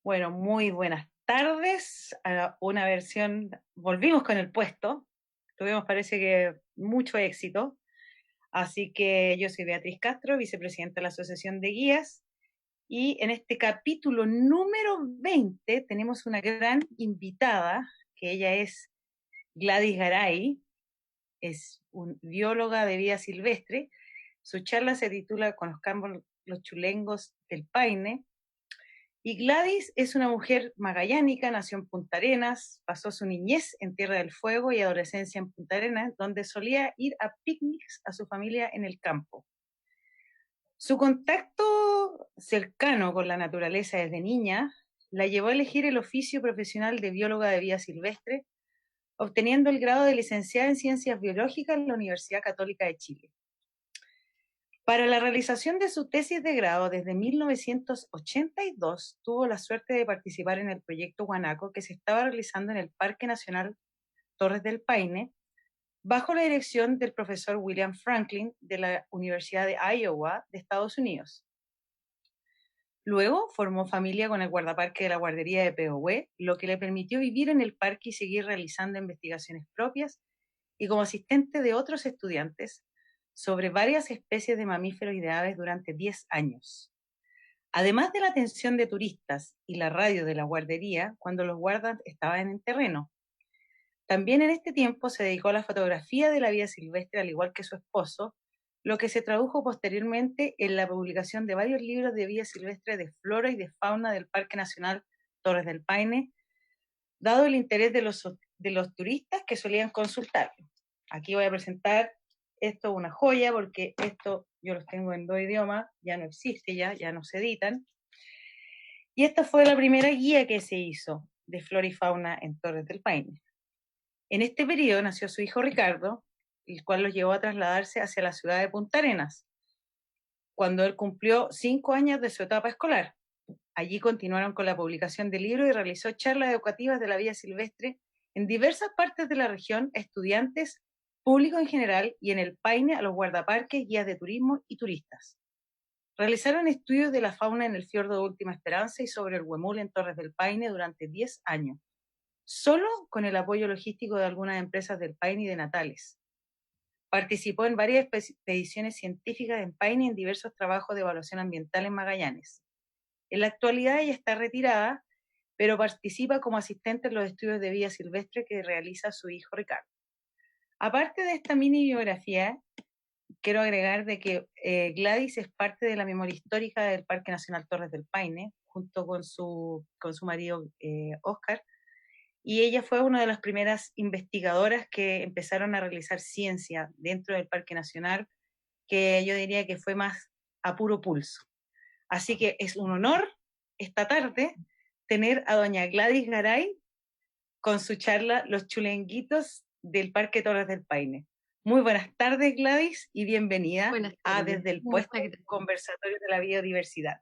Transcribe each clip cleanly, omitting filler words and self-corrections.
Bueno, muy buenas tardes a una versión, volvimos con el puesto, tuvimos parece que mucho éxito, así que yo soy Beatriz Castro, vicepresidenta de la Asociación de Guías, y en este capítulo número 20 tenemos una gran invitada, que ella es Gladys Garay, es un bióloga de vida silvestre. Su charla se titula Conozcamos los chulengos del Paine. Y Gladys es una mujer magallánica, nació en Punta Arenas, pasó su niñez en Tierra del Fuego y adolescencia en Punta Arenas, donde solía ir a picnics a su familia en el campo. Su contacto cercano con la naturaleza desde niña la llevó a elegir el oficio profesional de bióloga de vida silvestre, obteniendo el grado de licenciada en Ciencias Biológicas en la Universidad Católica de Chile. Para la realización de su tesis de grado desde 1982, tuvo la suerte de participar en el proyecto Guanaco que se estaba realizando en el Parque Nacional Torres del Paine, bajo la dirección del profesor William Franklin de la Universidad de Iowa de Estados Unidos. Luego formó familia con el guardaparque de la guardería de Peohue, lo que le permitió vivir en el parque y seguir realizando investigaciones propias y como asistente de otros estudiantes sobre varias especies de mamíferos y de aves durante 10 años. Además de la atención de turistas y la radio de la guardería cuando los guardas estaban en terreno. También en este tiempo se dedicó a la fotografía de la vida silvestre, al igual que su esposo, lo que se tradujo posteriormente en la publicación de varios libros de vida silvestre, de flora y de fauna del Parque Nacional Torres del Paine, dado el interés de los turistas que solían consultarlo. Aquí voy a presentar esto, una joya, porque esto yo los tengo en 2 idiomas, ya no existe, ya no se editan. Y esta fue la primera guía que se hizo de flora y fauna en Torres del Paine. En este periodo nació su hijo Ricardo, el cual lo llevó a trasladarse hacia la ciudad de Punta Arenas, cuando él cumplió 5 años de su etapa escolar. Allí continuaron con la publicación de libros y realizó charlas educativas de la vida silvestre en diversas partes de la región a estudiantes, público en general y en el Paine a los guardaparques, guías de turismo y turistas. Realizaron estudios de la fauna en el fiordo de Última Esperanza y sobre el huemul en Torres del Paine durante 10 años, solo con el apoyo logístico de algunas empresas del Paine y de Natales. Participó en varias expediciones científicas en Paine y en diversos trabajos de evaluación ambiental en Magallanes. En la actualidad ella está retirada, pero participa como asistente en los estudios de vida silvestre que realiza su hijo Ricardo. Aparte de esta mini biografía, quiero agregar de que Gladys es parte de la memoria histórica del Parque Nacional Torres del Paine, junto con su marido Oscar, y ella fue una de las primeras investigadoras que empezaron a realizar ciencia dentro del Parque Nacional, que yo diría que fue más a puro pulso. Así que es un honor esta tarde tener a doña Gladys Garay con su charla Los chulenguitos del Parque Torres del Paine. Muy buenas tardes, Gladys, y bienvenida Buenas a tardes. Desde el Puesto, Conversatorio de la Biodiversidad.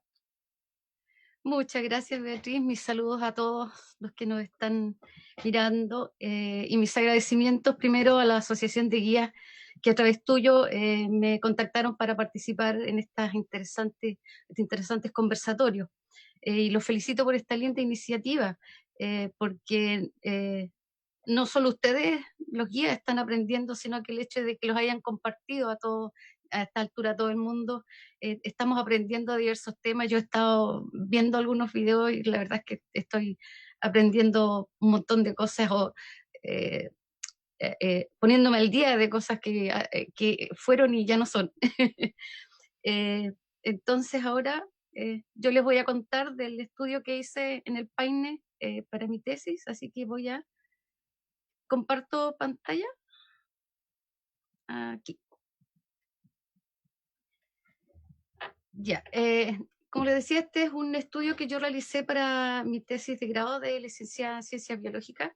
Muchas gracias, Beatriz. Mis saludos a todos los que nos están mirando y mis agradecimientos primero a la Asociación de Guías que a través tuyo me contactaron para participar en estos interesantes conversatorios. Y los felicito por esta linda iniciativa, porque no solo ustedes, los guías, están aprendiendo, sino que el hecho de que los hayan compartido a todos, a esta altura, a todo el mundo, estamos aprendiendo diversos temas. Yo he estado viendo algunos videos y la verdad es que estoy aprendiendo un montón de cosas o eh, poniéndome al día de cosas que fueron y ya no son. Eh, entonces ahora yo les voy a contar del estudio que hice en el Paine para mi tesis, así que comparto pantalla aquí. Ya, como les decía, este es un estudio que yo realicé para mi tesis de grado de licenciada en Ciencias Biológicas.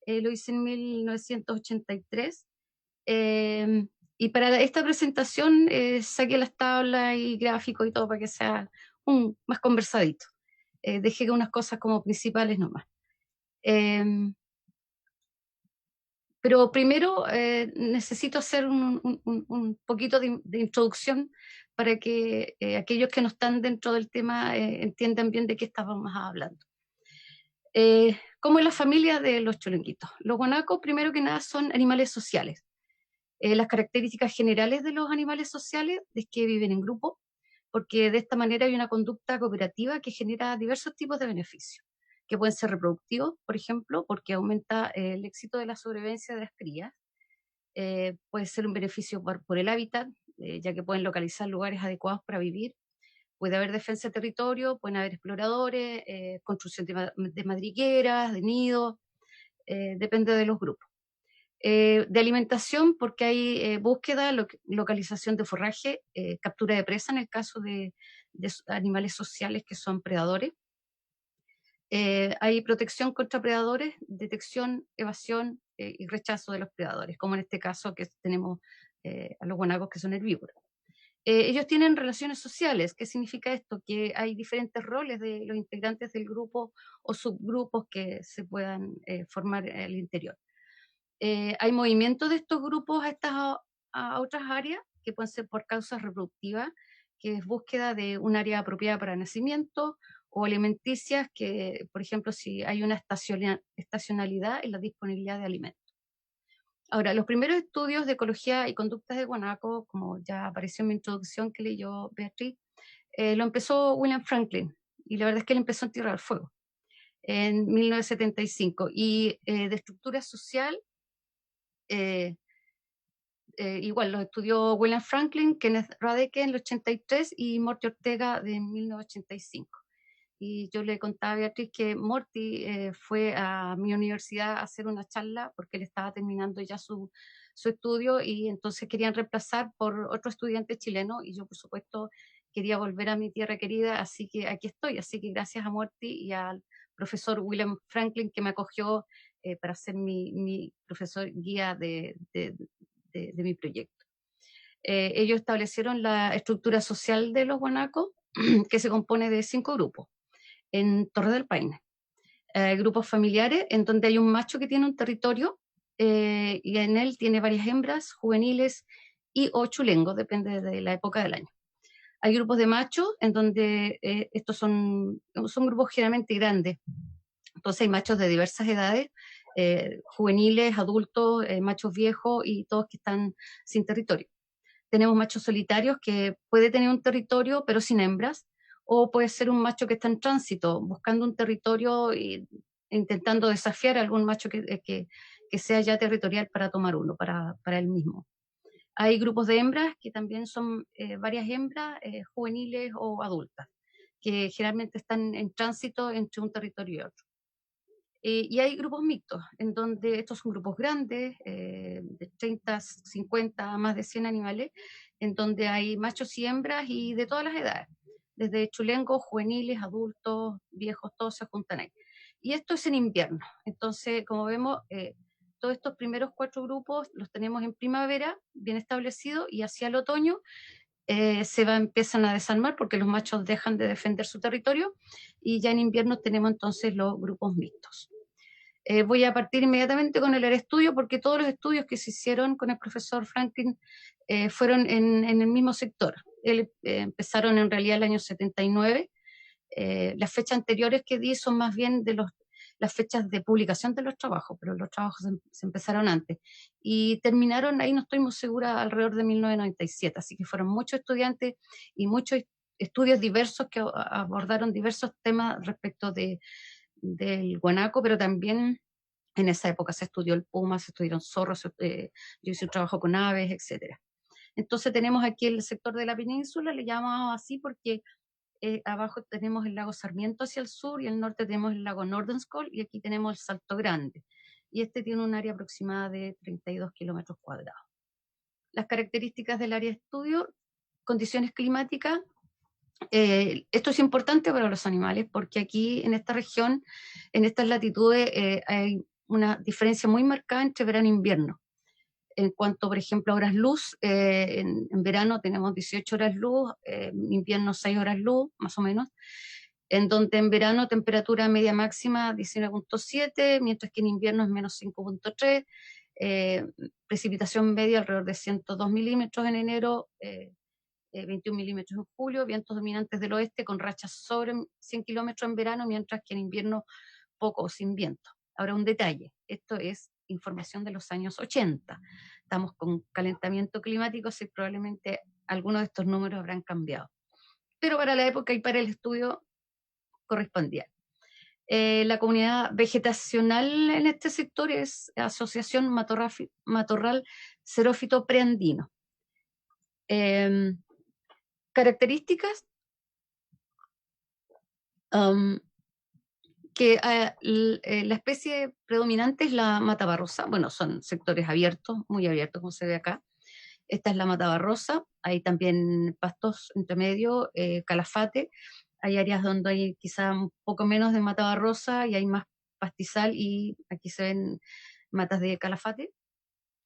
Lo hice en 1983. Y para esta presentación saqué las tablas y gráficos y todo para que sea más conversadito. Dejé unas cosas como principales nomás. Pero primero necesito hacer un poquito de introducción para que aquellos que no están dentro del tema entiendan bien de qué estábamos hablando. ¿Cómo es la familia de los chulenquitos? Los guanacos, primero que nada, son animales sociales. Las características generales de los animales sociales es que viven en grupo, porque de esta manera hay una conducta cooperativa que genera diversos tipos de beneficios, que pueden ser reproductivos, por ejemplo, porque aumenta el éxito de la sobrevivencia de las crías. Puede ser un beneficio por el hábitat, ya que pueden localizar lugares adecuados para vivir. Puede haber defensa de territorio, pueden haber exploradores, construcción de madrigueras, de nidos, depende de los grupos. De alimentación, porque hay búsqueda, localización de forraje, captura de presa en el caso de animales sociales que son predadores. Hay protección contra predadores, detección, evasión y rechazo de los predadores, como en este caso que tenemos a los guanacos que son herbívoros. Ellos tienen relaciones sociales. ¿Qué significa esto? Que hay diferentes roles de los integrantes del grupo o subgrupos que se puedan formar al interior. Hay movimiento de estos grupos a otras áreas, que pueden ser por causas reproductivas, que es búsqueda de un área apropiada para nacimiento, o alimenticias, que, por ejemplo, si hay una estacionalidad en la disponibilidad de alimentos. Ahora, los primeros estudios de ecología y conductas de guanaco, como ya apareció en mi introducción que leyó Beatriz, lo empezó William Franklin, y la verdad es que él empezó en Tierra del Fuego, en 1975, y de estructura social, eh, igual los estudió William Franklin, Kenneth Radeke en el 83 y Morty Ortega de 1985. Y yo le contaba a Beatriz que Morty fue a mi universidad a hacer una charla porque él estaba terminando ya su estudio y entonces querían reemplazar por otro estudiante chileno y yo por supuesto quería volver a mi tierra querida, así que aquí estoy. Así que gracias a Morty y al profesor William Franklin que me acogió para ser mi profesor guía de mi proyecto. Ellos establecieron la estructura social de los guanacos que se compone de 5 grupos en Torre del Paine. Grupos familiares en donde hay un macho que tiene un territorio y en él tiene varias hembras juveniles y o chulengos, depende de la época del año. Hay grupos de machos en donde estos son grupos generalmente grandes, entonces hay machos de diversas edades, juveniles, adultos, machos viejos y todos que están sin territorio. Tenemos machos solitarios que puede tener un territorio pero sin hembras, o puede ser un macho que está en tránsito, buscando un territorio e intentando desafiar a algún macho que sea ya territorial para tomar uno, para él mismo. Hay grupos de hembras que también son varias hembras juveniles o adultas, que generalmente están en tránsito entre un territorio y otro. Y hay grupos mixtos, en donde estos son grupos grandes, de 30, 50, más de 100 animales, en donde hay machos y hembras y de todas las edades, desde chulengos, juveniles, adultos, viejos, todos se juntan ahí. Y esto es en invierno. Entonces, como vemos, todos estos primeros 4 grupos los tenemos en primavera, bien establecidos, y hacia el otoño empiezan a desarmar porque los machos dejan de defender su territorio, y ya en invierno tenemos entonces los grupos mixtos. Voy a partir inmediatamente con el estudio porque todos los estudios que se hicieron con el profesor Franklin fueron en el mismo sector. Empezaron en realidad el año 79. Las fechas anteriores que di son más bien de las fechas de publicación de los trabajos, pero los trabajos se empezaron antes. Y terminaron, ahí no estoy muy segura, alrededor de 1997. Así que fueron muchos estudiantes y muchos estudios diversos que abordaron diversos temas respecto del guanaco, pero también en esa época se estudió el puma, se estudiaron zorros, yo hice un trabajo con aves, etcétera. Entonces tenemos aquí el sector de la península, le llamamos así porque abajo tenemos el lago Sarmiento hacia el sur y al norte tenemos el lago Nordenskjöld y aquí tenemos el Salto Grande. Y este tiene un área aproximada de 32 kilómetros cuadrados. Las características del área de estudio, condiciones climáticas. Esto es importante para los animales porque aquí en esta región, en estas latitudes, hay una diferencia muy marcada entre verano e invierno. En cuanto, por ejemplo, a horas luz, en verano tenemos 18 horas luz, en invierno 6 horas luz, más o menos, en donde en verano temperatura media máxima 19.7, mientras que en invierno es menos 5.3, precipitación media alrededor de 102 milímetros en enero, 21 milímetros en julio, vientos dominantes del oeste con rachas sobre 100 kilómetros en verano, mientras que en invierno poco o sin viento. Ahora, un detalle, esto es información de los años 80. Estamos con calentamiento climático, y probablemente algunos de estos números habrán cambiado. Pero para la época y para el estudio correspondía. La comunidad vegetacional en este sector es Asociación Matorral Xerófito Preandino. Características que la especie predominante es la matabarrosa. Bueno, son sectores abiertos, muy abiertos, como se ve acá. Esta es la matabarrosa, hay también pastos entre medio, calafate. Hay áreas donde hay quizá un poco menos de matabarrosa y hay más pastizal, y aquí se ven matas de calafate.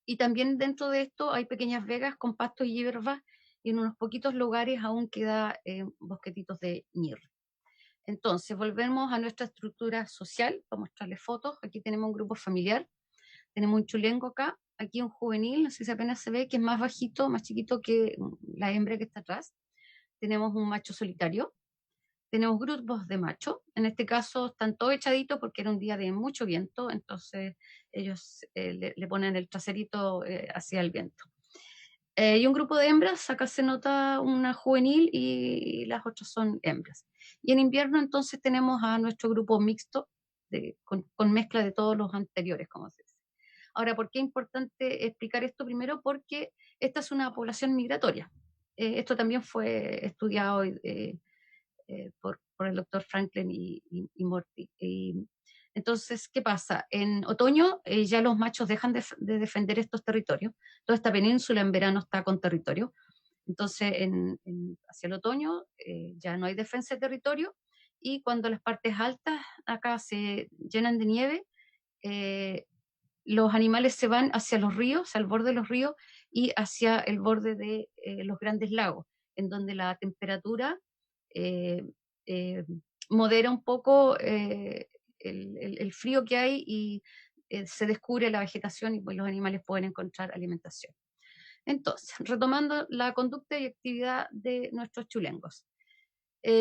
Y también dentro de esto hay pequeñas vegas con pastos y hierbas, y en unos poquitos lugares aún queda bosquetitos de ñir. Entonces, volvemos a nuestra estructura social, para mostrarles fotos. Aquí tenemos un grupo familiar, tenemos un chulengo acá, aquí un juvenil, no sé si apenas se ve, que es más bajito, más chiquito que la hembra que está atrás. Tenemos un macho solitario, tenemos grupos de machos, en este caso están todos echaditos porque era un día de mucho viento, entonces ellos le ponen el traserito hacia el viento. Y un grupo de hembras, acá se nota una juvenil y las otras son hembras. Y en invierno entonces tenemos a nuestro grupo mixto, con mezcla de todos los anteriores, como se dice. Ahora, ¿por qué es importante explicar esto? Primero, porque esta es una población migratoria. Esto también fue estudiado por el doctor Franklin y Morty. Entonces, ¿qué pasa? En otoño ya los machos dejan de defender estos territorios. Toda esta península en verano está con territorio. Entonces, hacia el otoño ya no hay defensa de territorio, y cuando las partes altas acá se llenan de nieve, los animales se van hacia los ríos, al borde de los ríos y hacia el borde de los grandes lagos, en donde la temperatura eh, eh, modera un poco el frío que hay, y se descubre la vegetación, y pues los animales pueden encontrar alimentación. Entonces, retomando la conducta y actividad de nuestros chulengos.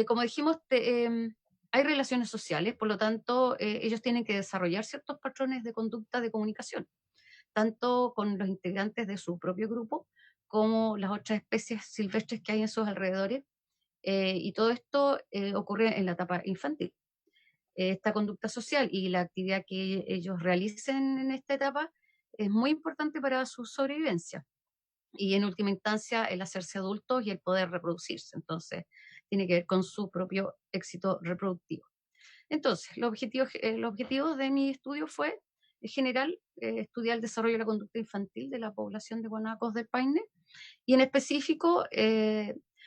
Como dijimos, hay relaciones sociales, por lo tanto, ellos tienen que desarrollar ciertos patrones de conducta de comunicación, tanto con los integrantes de su propio grupo como las otras especies silvestres que hay en sus alrededores, y todo esto ocurre en la etapa infantil. Esta conducta social y la actividad que ellos realicen en esta etapa es muy importante para su sobrevivencia, y en última instancia el hacerse adultos y el poder reproducirse. Entonces, tiene que ver con su propio éxito reproductivo. Entonces, el objetivo de mi estudio fue, en general, estudiar el desarrollo de la conducta infantil de la población de guanacos del Paine, y en específico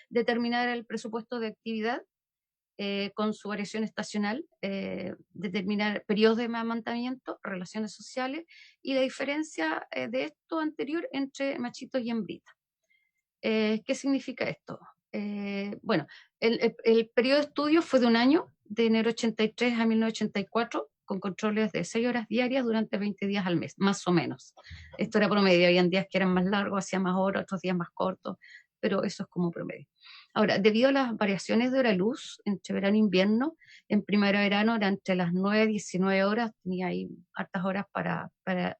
determinar el presupuesto de actividad con su variación estacional, determinar periodos de amamantamiento, relaciones sociales y la diferencia de esto anterior entre machitos y hembritas. ¿Qué significa esto? Bueno, el periodo de estudio fue de un año, de enero 83 a 1984, con controles de 6 horas diarias durante 20 días al mes, más o menos. Esto era promedio, habían días que eran más largos, hacía más horas, otros días más cortos, pero eso es como promedio. Ahora, debido a las variaciones de hora luz entre verano e invierno, en primavera-verano era entre las 9 y 19 horas, tenía ahí hartas horas para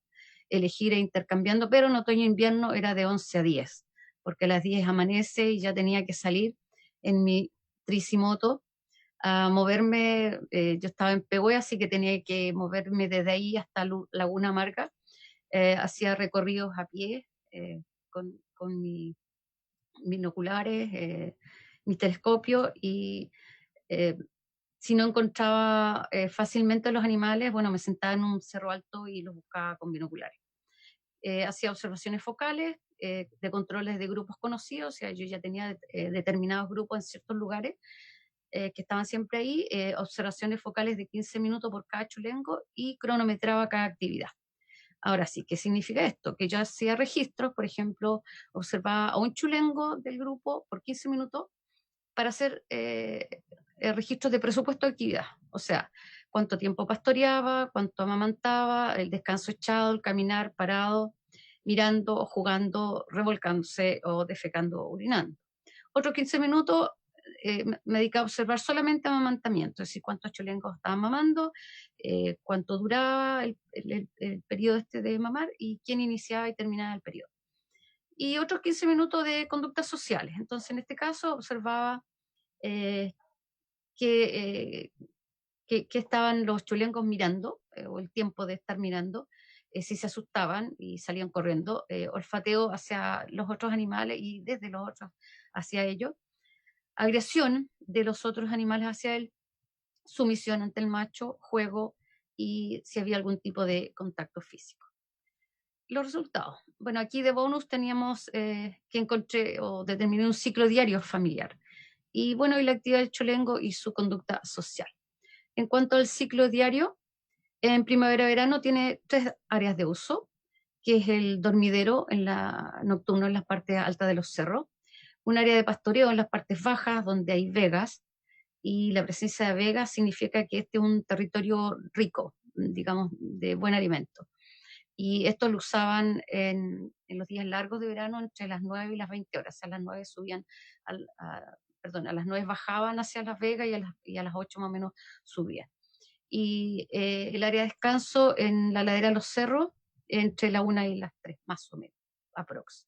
elegir e intercambiando, pero en otoño e invierno era de 11 a 10, porque a las 10 amanece y ya tenía que salir en mi tricimoto a moverme. Yo estaba en Pehue, así que tenía que moverme desde ahí hasta Laguna Amarga. Hacía recorridos a pie con mis binoculares, mis telescopios, y eh, si no encontraba fácilmente los animales, bueno, me sentaba en un cerro alto y los buscaba con binoculares. Hacía observaciones focales de controles de grupos conocidos, o sea, yo ya tenía determinados grupos en ciertos lugares que estaban siempre ahí, observaciones focales de 15 minutos por cada chulengo, y cronometraba cada actividad. Ahora sí, ¿qué significa esto? Que yo hacía registros, por ejemplo, observaba a un chulengo del grupo por 15 minutos para hacer registros de presupuesto de actividad, o sea, cuánto tiempo pastoreaba, cuánto amamantaba, el descanso echado, el caminar parado, mirando o jugando, revolcándose o defecando o orinando. Otros 15 minutos me dedicaba a observar solamente amamantamiento, es decir, cuántos cholengos estaban mamando, cuánto duraba el periodo este de mamar y quién iniciaba y terminaba el periodo. Y otros 15 minutos de conductas sociales. Entonces, en este caso, observaba eh, que, que estaban los chulengos mirando, o el tiempo de estar mirando, si se asustaban y salían corriendo, olfateo hacia los otros animales y desde los otros hacia ellos, agresión de los otros animales hacia él, sumisión ante el macho, juego y si había algún tipo de contacto físico. Los resultados. Bueno, aquí de bonus teníamos que encontré o determiné un ciclo diario familiar. Y bueno, y la actividad del cholengo y su conducta social. En cuanto al ciclo diario, en primavera-verano tiene 3 áreas de uso, que es el dormidero en la nocturno en las partes altas de los cerros, un área de pastoreo en las partes bajas donde hay vegas, y la presencia de vegas significa que este es un territorio rico, digamos, de buen alimento. Y esto lo usaban en los días largos de verano entre las 9 y las 20 horas. O sea, a las 9 subían, perdón, a las 9 bajaban hacia Las Vegas y a las 8 más o menos subían. Y el área de descanso en la ladera de los cerros entre la 1 y las 3, más o menos, aprox.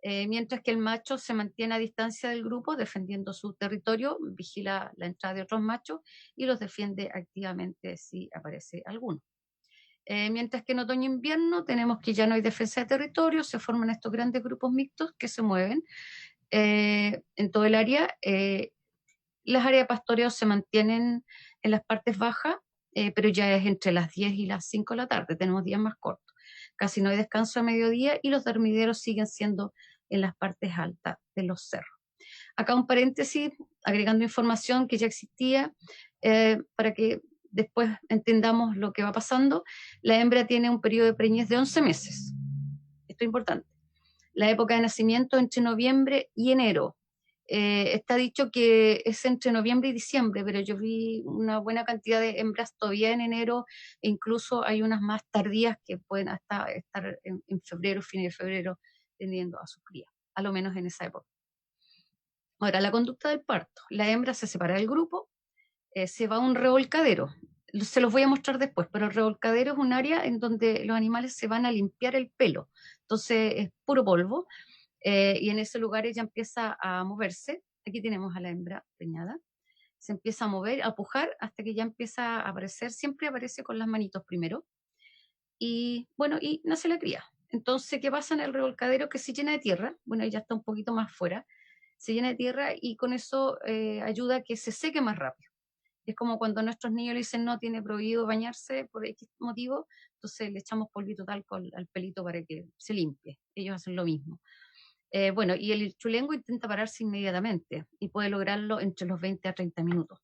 Mientras que el macho se mantiene a distancia del grupo, defendiendo su territorio, vigila la entrada de otros machos y los defiende activamente si aparece alguno. Mientras que en otoño-invierno tenemos que ya no hay defensa de territorio, se forman estos grandes grupos mixtos que se mueven en todo el área. Las áreas de pastoreo se mantienen en las partes bajas, pero ya es entre las 10 y las 5 de la tarde, tenemos días más cortos. Casi no hay descanso a mediodía y los dormideros siguen siendo en las partes altas de los cerros. Acá un paréntesis, agregando información que ya existía, para que después entendamos lo que va pasando. La hembra tiene un periodo de preñez de 11 meses. Esto es importante. La época de nacimiento entre noviembre y enero. Está dicho que es entre noviembre y diciembre, pero yo vi una buena cantidad de hembras todavía en enero, e incluso hay unas más tardías que pueden hasta estar en febrero, fines de febrero, teniendo a sus crías, a lo menos en esa época. Ahora, la conducta del parto. La hembra se separa del grupo, se va a un revolcadero. Se los voy a mostrar después, pero el revolcadero es un área en donde los animales se van a limpiar el pelo. Entonces es puro polvo y en ese lugar ella empieza a moverse. Aquí tenemos a la hembra preñada. Se empieza a mover, a pujar hasta que ya empieza a aparecer. Siempre aparece con las manitos primero. Y bueno, y nace la cría. Entonces, ¿qué pasa en el revolcadero? Que se llena de tierra. Bueno, ya está un poquito más fuera. Se llena de tierra y con eso ayuda a que se seque más rápido. Es como cuando a nuestros niños le dicen no, tiene prohibido bañarse por X motivo, entonces le echamos polvito talco al pelito para que se limpie. Ellos hacen lo mismo. Bueno, y el chulengo intenta pararse inmediatamente y puede lograrlo entre los 20 a 30 minutos.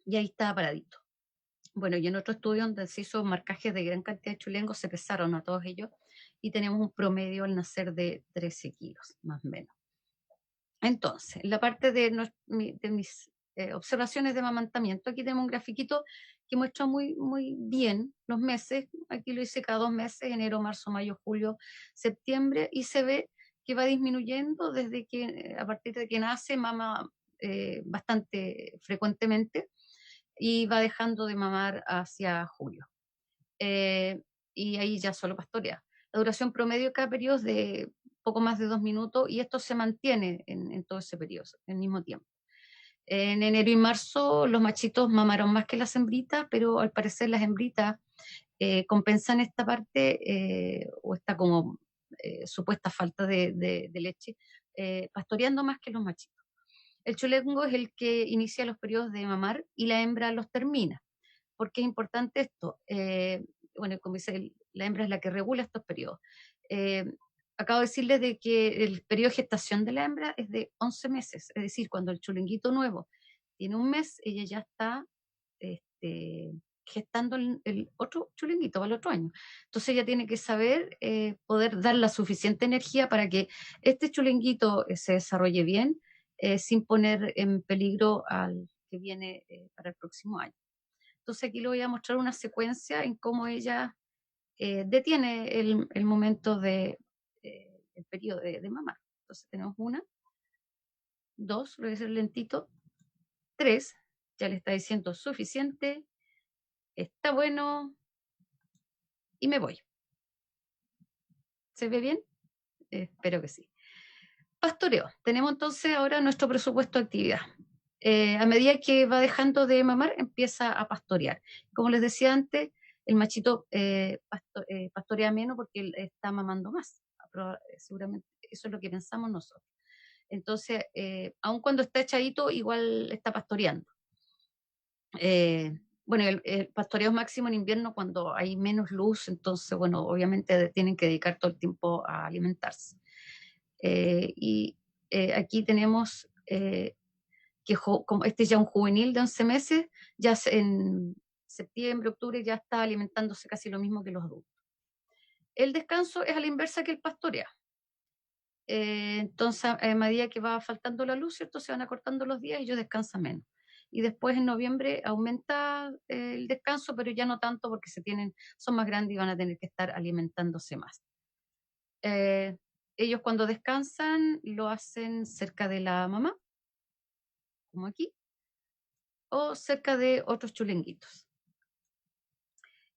Y ahí está paradito. Bueno, y en otro estudio donde se hizo marcajes de gran cantidad de chulengos, se pesaron a todos ellos y tenemos un promedio al nacer de 13 kilos, más o menos. Entonces, en la parte de mis observaciones de amamantamiento, aquí tenemos un grafiquito que muestra muy, muy bien los meses. Aquí lo hice cada 2 meses, enero, marzo, mayo, julio, septiembre, y se ve que va disminuyendo desde que, a partir de que nace, mama bastante frecuentemente y va dejando de mamar hacia julio. Eh, y ahí ya solo pastorea. La duración promedio de cada periodo es de poco más de 2 minutos y esto se mantiene en todo ese periodo, el mismo tiempo. En enero y marzo los machitos mamaron más que las hembritas, pero al parecer las hembritas compensan esta parte o esta como supuesta falta de leche, pastoreando más que los machitos. El chulengo es el que inicia los periodos de mamar y la hembra los termina. ¿Por qué es importante esto? Bueno, como dice, la hembra es la que regula estos periodos. Eh, Acabo de decirles de que el periodo de gestación de la hembra es de 11 meses, es decir, cuando el chulenguito nuevo tiene un mes, ella ya está este, gestando el otro chulenguito para el otro año. Entonces ella tiene que saber poder dar la suficiente energía para que este chulenguito se desarrolle bien, sin poner en peligro al que viene para el próximo año. Entonces aquí le voy a mostrar una secuencia en cómo ella detiene el momento el periodo de mamar. Entonces tenemos una, 2, lo voy a hacer lentito, 3, ya le está diciendo suficiente, está bueno, y me voy. ¿Se ve bien? Espero que sí. Pastoreo. Tenemos entonces ahora nuestro presupuesto de actividad. A medida que va dejando de mamar, empieza a pastorear. Como les decía antes, el machito pastorea menos porque él está mamando más. Seguramente eso es lo que pensamos nosotros. Entonces, aun cuando está echadito, igual está pastoreando. Bueno, el pastoreo es máximo en invierno cuando hay menos luz, entonces, bueno, obviamente tienen que dedicar todo el tiempo a alimentarse. Y aquí tenemos que como este es ya un juvenil de 11 meses, ya en septiembre, octubre ya está alimentándose casi lo mismo que los adultos. El descanso es a la inversa que el pastorea. Entonces, a medida que va faltando la luz, ¿cierto? Se van acortando los días y ellos descansan menos. Y después en noviembre aumenta el descanso, pero ya no tanto porque son más grandes y van a tener que estar alimentándose más. Eh, Ellos cuando descansan lo hacen cerca de la mamá, como aquí, o cerca de otros chulenguitos.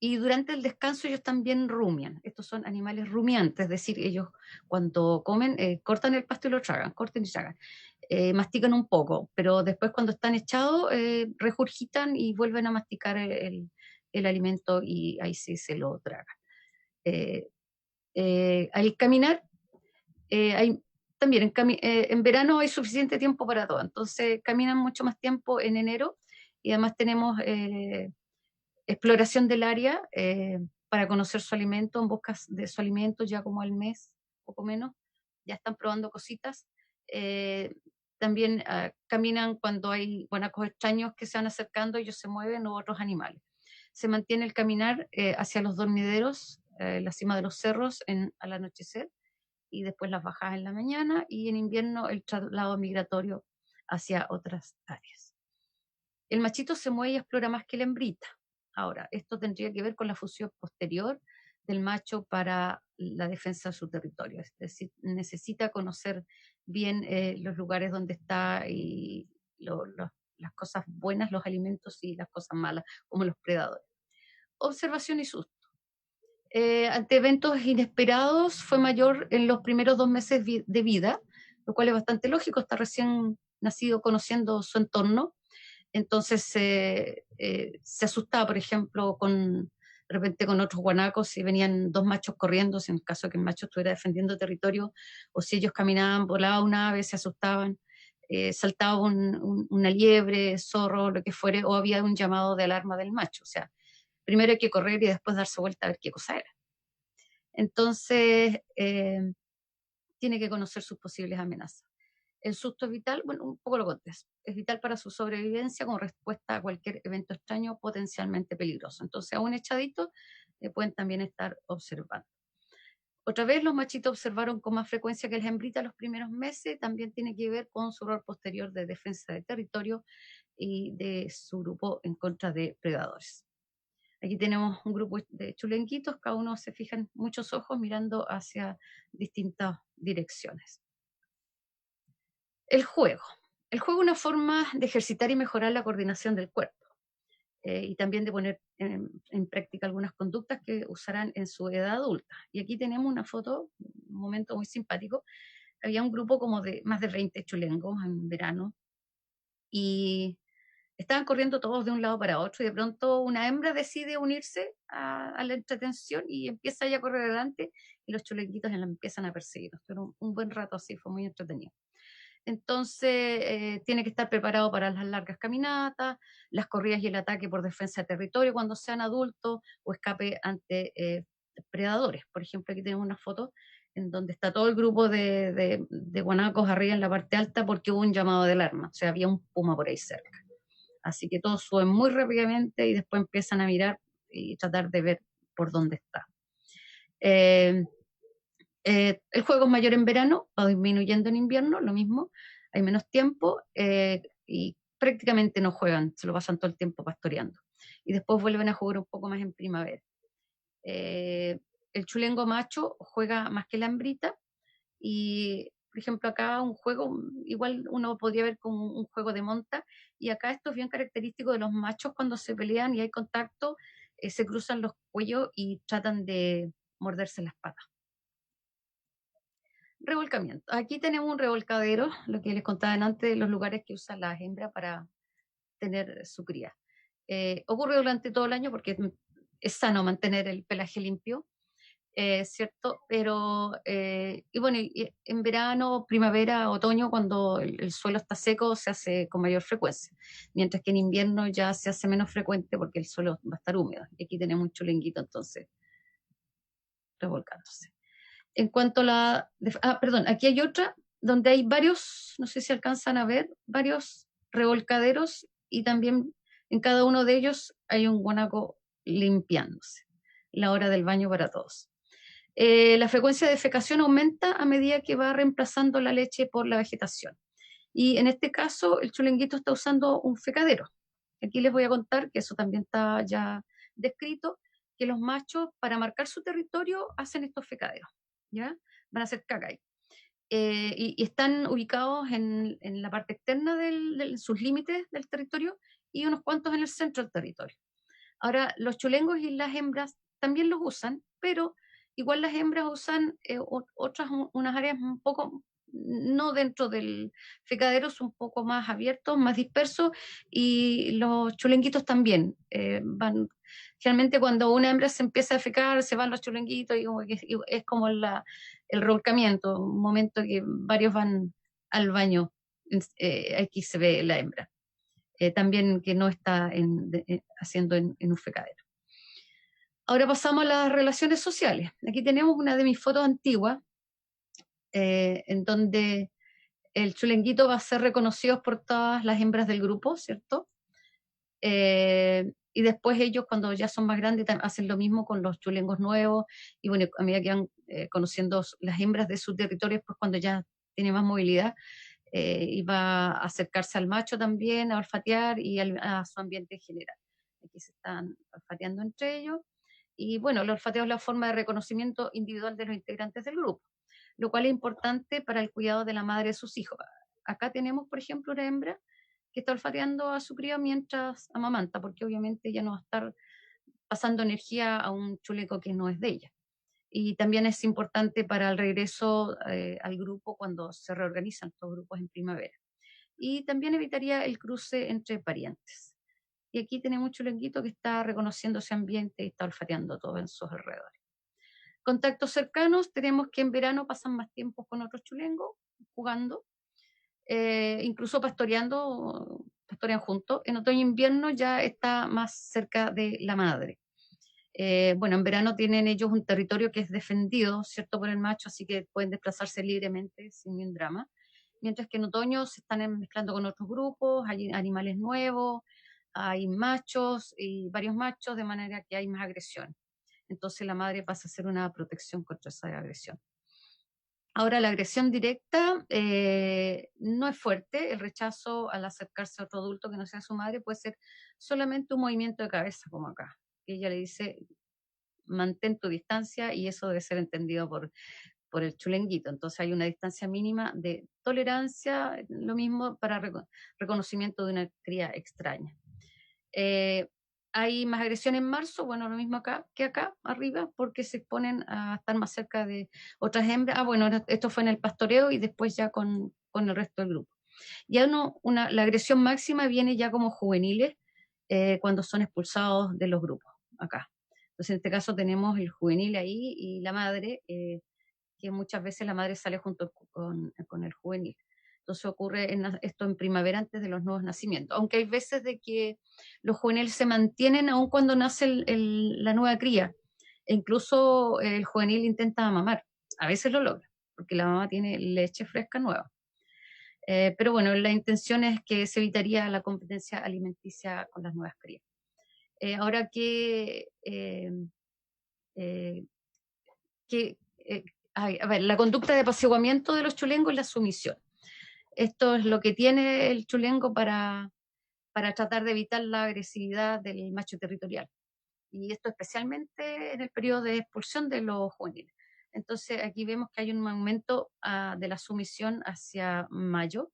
Y durante el descanso ellos también rumian. Estos son animales rumiantes, es decir, ellos cuando comen, cortan el pasto y lo tragan, corten y tragan. Mastican un poco, pero después cuando están echados, regurgitan y vuelven a masticar el alimento y ahí sí se lo tragan. Eh, al caminar, hay, también en verano hay suficiente tiempo para todo, entonces caminan mucho más tiempo en enero y además tenemos exploración del área para conocer su alimento, en busca de su alimento ya como al mes, poco menos, ya están probando cositas. Eh, También caminan cuando hay guanacos extraños que se van acercando, ellos se mueven o otros animales. Se mantiene el caminar hacia los dormideros, la cima de los cerros al anochecer y después las bajadas en la mañana y en invierno el traslado migratorio hacia otras áreas. El machito se mueve y explora más que la hembrita. Ahora, esto tendría que ver con la función posterior del macho para la defensa de su territorio. Es decir, necesita conocer bien los lugares donde está y las cosas buenas, los alimentos y las cosas malas, como los predadores. Observación y susto. Ante eventos inesperados fue mayor en los primeros 2 meses de vida, lo cual es bastante lógico, está recién nacido conociendo su entorno, entonces se asustaba, por ejemplo, de repente con otros guanacos, si venían dos machos corriendo, si en el caso de que el macho estuviera defendiendo territorio, o si ellos caminaban, volaba una ave, se asustaban, saltaba una liebre, zorro, lo que fuere, o había un llamado de alarma del macho. O sea, primero hay que correr y después darse vuelta a ver qué cosa era. Entonces, tiene que conocer sus posibles amenazas. El susto es vital, bueno, un poco lo conté, es vital para su sobrevivencia como respuesta a cualquier evento extraño potencialmente peligroso. Entonces, aún echaditos, pueden también estar observando. Otra vez, los machitos observaron con más frecuencia que las hembritas los primeros meses, también tiene que ver con su rol posterior de defensa de territorio y de su grupo en contra de predadores. Aquí tenemos un grupo de chulenquitos, cada uno se fijan muchos ojos mirando hacia distintas direcciones. El juego. El juego es una forma de ejercitar y mejorar la coordinación del cuerpo y también de poner en práctica algunas conductas que usarán en su edad adulta. Y aquí tenemos una foto, un momento muy simpático. Había un grupo como de más de 20 chulengos en verano y estaban corriendo todos de un lado para otro y de pronto una hembra decide unirse a la entretención y empieza ya a correr adelante y los chulenguitos la empiezan a perseguir. Esto un buen rato así, fue muy entretenido. Entonces, tiene que estar preparado para las largas caminatas, las corridas y el ataque por defensa de territorio cuando sean adultos o escape ante predadores. Por ejemplo, aquí tenemos una foto en donde está todo el grupo de guanacos arriba en la parte alta porque hubo un llamado de alarma, o sea, había un puma por ahí cerca. Así que todos suben muy rápidamente y después empiezan a mirar y tratar de ver por dónde está. El juego es mayor en verano, va disminuyendo en invierno, lo mismo, hay menos tiempo y prácticamente no juegan, se lo pasan todo el tiempo pastoreando. Y después vuelven a jugar un poco más en primavera. El chulengo macho juega más que la hembrita y Por ejemplo, acá un juego, igual uno podría ver como un juego de monta, y acá esto es bien característico de los machos cuando se pelean y hay contacto, se cruzan los cuellos y tratan de morderse las patas. Revolcamiento. Aquí tenemos un revolcadero, lo que les contaba antes, de los lugares que usan las hembras para tener su cría. Ocurre durante todo el año porque es sano mantener el pelaje limpio, ¿cierto? Pero, y bueno, y en verano, primavera, otoño, cuando el suelo está seco, se hace con mayor frecuencia, mientras que en invierno ya se hace menos frecuente porque el suelo va a estar húmedo. Y aquí tenemos un chulenguito, entonces, revolcándose. En cuanto a perdón, aquí hay otra donde hay varios, no sé si alcanzan a ver, varios revolcaderos y también en cada uno de ellos hay un guanaco limpiándose. La hora del baño para todos. La frecuencia de defecación aumenta a medida que va reemplazando la leche por la vegetación. Y en este caso, el chulenguito está usando un fecadero. Aquí les voy a contar que eso también está ya descrito, que los machos, para marcar su territorio, hacen estos fecaderos, ¿ya? Van a hacer caca ahí. Y están ubicados en la parte externa de sus límites del territorio y unos cuantos en el centro del territorio. Ahora, los chulengos y las hembras también los usan, pero igual las hembras usan otras, unas áreas un poco, no dentro del fecadero, son un poco más abiertos, más dispersos, y los chulenguitos también van. Generalmente cuando una hembra se empieza a fecar, se van los chulenguitos y es como el revolcamiento, un momento que varios van al baño, aquí se ve la hembra. También que no está haciendo en un fecadero. Ahora pasamos a las relaciones sociales. Aquí tenemos una de mis fotos antiguas, en donde el chulenguito va a ser reconocido por todas las hembras del grupo, ¿cierto? Y después ellos, cuando ya son más grandes, hacen lo mismo con los chulengos nuevos, y bueno, a medida que van conociendo las hembras de su territorio, pues cuando ya tiene más movilidad, y va a acercarse al macho también, a olfatear y a su ambiente en general. Aquí se están olfateando entre ellos. Y bueno, el olfateo es la forma de reconocimiento individual de los integrantes del grupo, lo cual es importante para el cuidado de la madre de sus hijos. Acá tenemos, por ejemplo, una hembra que está olfateando a su cría mientras amamanta, porque obviamente ella no va a estar pasando energía a un chuleco que no es de ella. Y también es importante para el regreso al grupo cuando se reorganizan estos grupos en primavera. Y también evitaría el cruce entre parientes. Y aquí tenemos un chulenguito que está reconociendo ese ambiente y está olfateando todo en sus alrededores. Contactos cercanos, tenemos que en verano pasan más tiempo con otros chulengos, jugando, incluso pastorean juntos. En otoño e invierno ya está más cerca de la madre. Bueno, en verano tienen ellos un territorio que es defendido, ¿cierto?, por el macho, así que pueden desplazarse libremente sin ningún drama. Mientras que en otoño se están mezclando con otros grupos, hay animales nuevos, hay machos y varios machos, de manera que hay más agresión. Entonces la madre pasa a ser una protección contra esa agresión. Ahora, la agresión directa no es fuerte, el rechazo al acercarse a otro adulto que no sea su madre puede ser solamente un movimiento de cabeza, como acá, que ella le dice, mantén tu distancia, y eso debe ser entendido por el chulenguito. Entonces hay una distancia mínima de tolerancia, lo mismo para reconocimiento de una cría extraña. Eh, hay más agresión en marzo, bueno, lo mismo acá que acá arriba, porque se exponen a estar más cerca de otras hembras. Ah, bueno, esto fue en el pastoreo y después ya con el resto del grupo. Ya la agresión máxima viene ya como juveniles, cuando son expulsados de los grupos, acá. Entonces, en este caso tenemos el juvenil ahí y la madre, que muchas veces la madre sale junto con el juvenil. Entonces ocurre esto en primavera antes de los nuevos nacimientos, aunque hay veces de que los juveniles se mantienen aun cuando nace la nueva cría, e incluso el juvenil intenta mamar, a veces lo logra, porque la mamá tiene leche fresca nueva. Pero bueno, la intención es que se evitaría la competencia alimenticia con las nuevas crías. Ahora eh, que a ver, la conducta de apaciguamiento de los chulengos es la sumisión. Esto es lo que tiene el chulengo para tratar de evitar la agresividad del macho territorial. Y esto especialmente en el periodo de expulsión de los juveniles. Entonces aquí vemos que hay un aumento de la sumisión hacia mayo,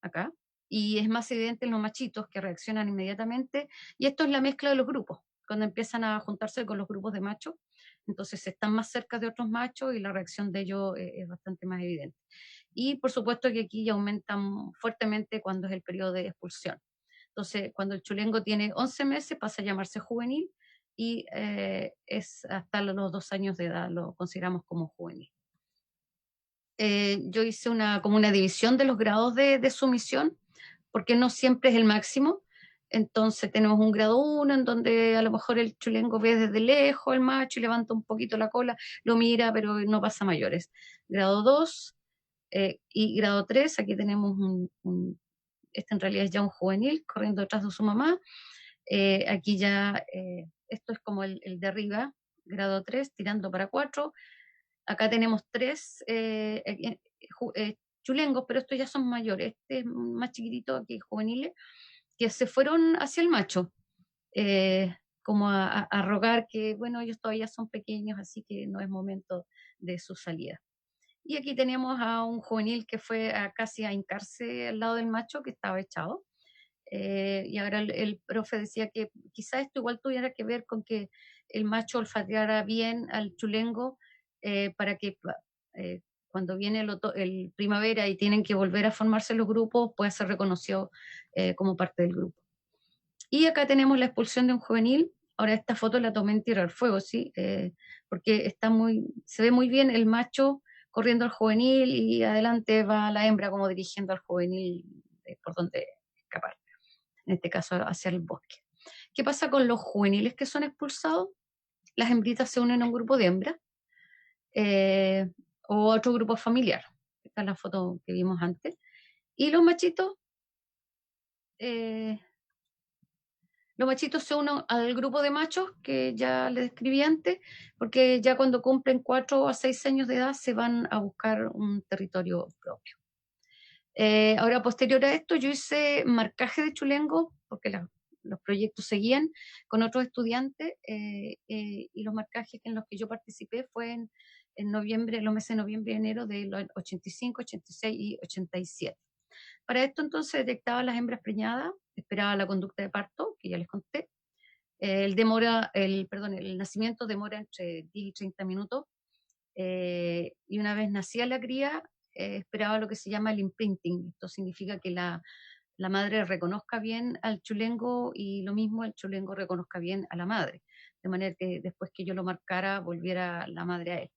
acá, y es más evidente en los machitos que reaccionan inmediatamente, y esto es la mezcla de los grupos, cuando empiezan a juntarse con los grupos de machos, entonces están más cerca de otros machos y la reacción de ellos es bastante más evidente. Y por supuesto que aquí ya aumentan fuertemente cuando es el periodo de expulsión. Entonces, cuando el chulengo tiene 11 meses pasa a llamarse juvenil y es hasta los 2 años de edad, lo consideramos como juvenil. Yo hice como una división de los grados de sumisión, porque no siempre es el máximo. Entonces tenemos un grado 1 en donde a lo mejor el chulengo ve desde lejos el macho y levanta un poquito la cola, lo mira, pero no pasa a mayores. Grado 2 y grado 3, aquí tenemos este en realidad es ya un juvenil corriendo detrás de su mamá. Aquí ya, esto es como el de arriba, grado 3, tirando para 4. Acá tenemos 3 chulengos, pero estos ya son mayores. Este es más chiquitito, aquí juveniles, que se fueron hacia el macho, como a rogar que, bueno, ellos todavía son pequeños, así que no es momento de su salida. Y aquí tenemos a un juvenil que fue casi a hincarse al lado del macho que estaba echado. Y ahora el profe decía que quizá esto igual tuviera que ver con que el macho olfateara bien al chulengo para que eh, cuando viene el primavera y tienen que volver a formarse los grupos, pueda ser reconocido como parte del grupo. Y acá tenemos la expulsión de un juvenil. Ahora esta foto la tomé en Tierra del Fuego, ¿sí? Porque se ve muy bien el macho corriendo al juvenil y adelante va la hembra como dirigiendo al juvenil por donde escapar, en este caso hacia el bosque. ¿Qué pasa con los juveniles que son expulsados? Las hembritas se unen a un grupo de hembras eh, o a otro grupo familiar. Esta es la foto que vimos antes. Y eh, los machitos se unen al grupo de machos que ya les describí antes, porque ya cuando cumplen 4 a 6 años de edad se van a buscar un territorio propio. Ahora, posterior a esto, yo hice marcaje de chulengo, porque los proyectos seguían con otros estudiantes, y los marcajes en los que yo participé fue en noviembre, los meses de noviembre y enero de los 85, 86 y 87. Para esto entonces detectaba las hembras preñadas, esperaba la conducta de parto, que ya les conté. El nacimiento demora entre 10 y 30 minutos, y una vez nacía la cría, esperaba lo que se llama el imprinting. Esto significa que la madre reconozca bien al chulengo y lo mismo el chulengo reconozca bien a la madre, de manera que después que yo lo marcara volviera la madre a él.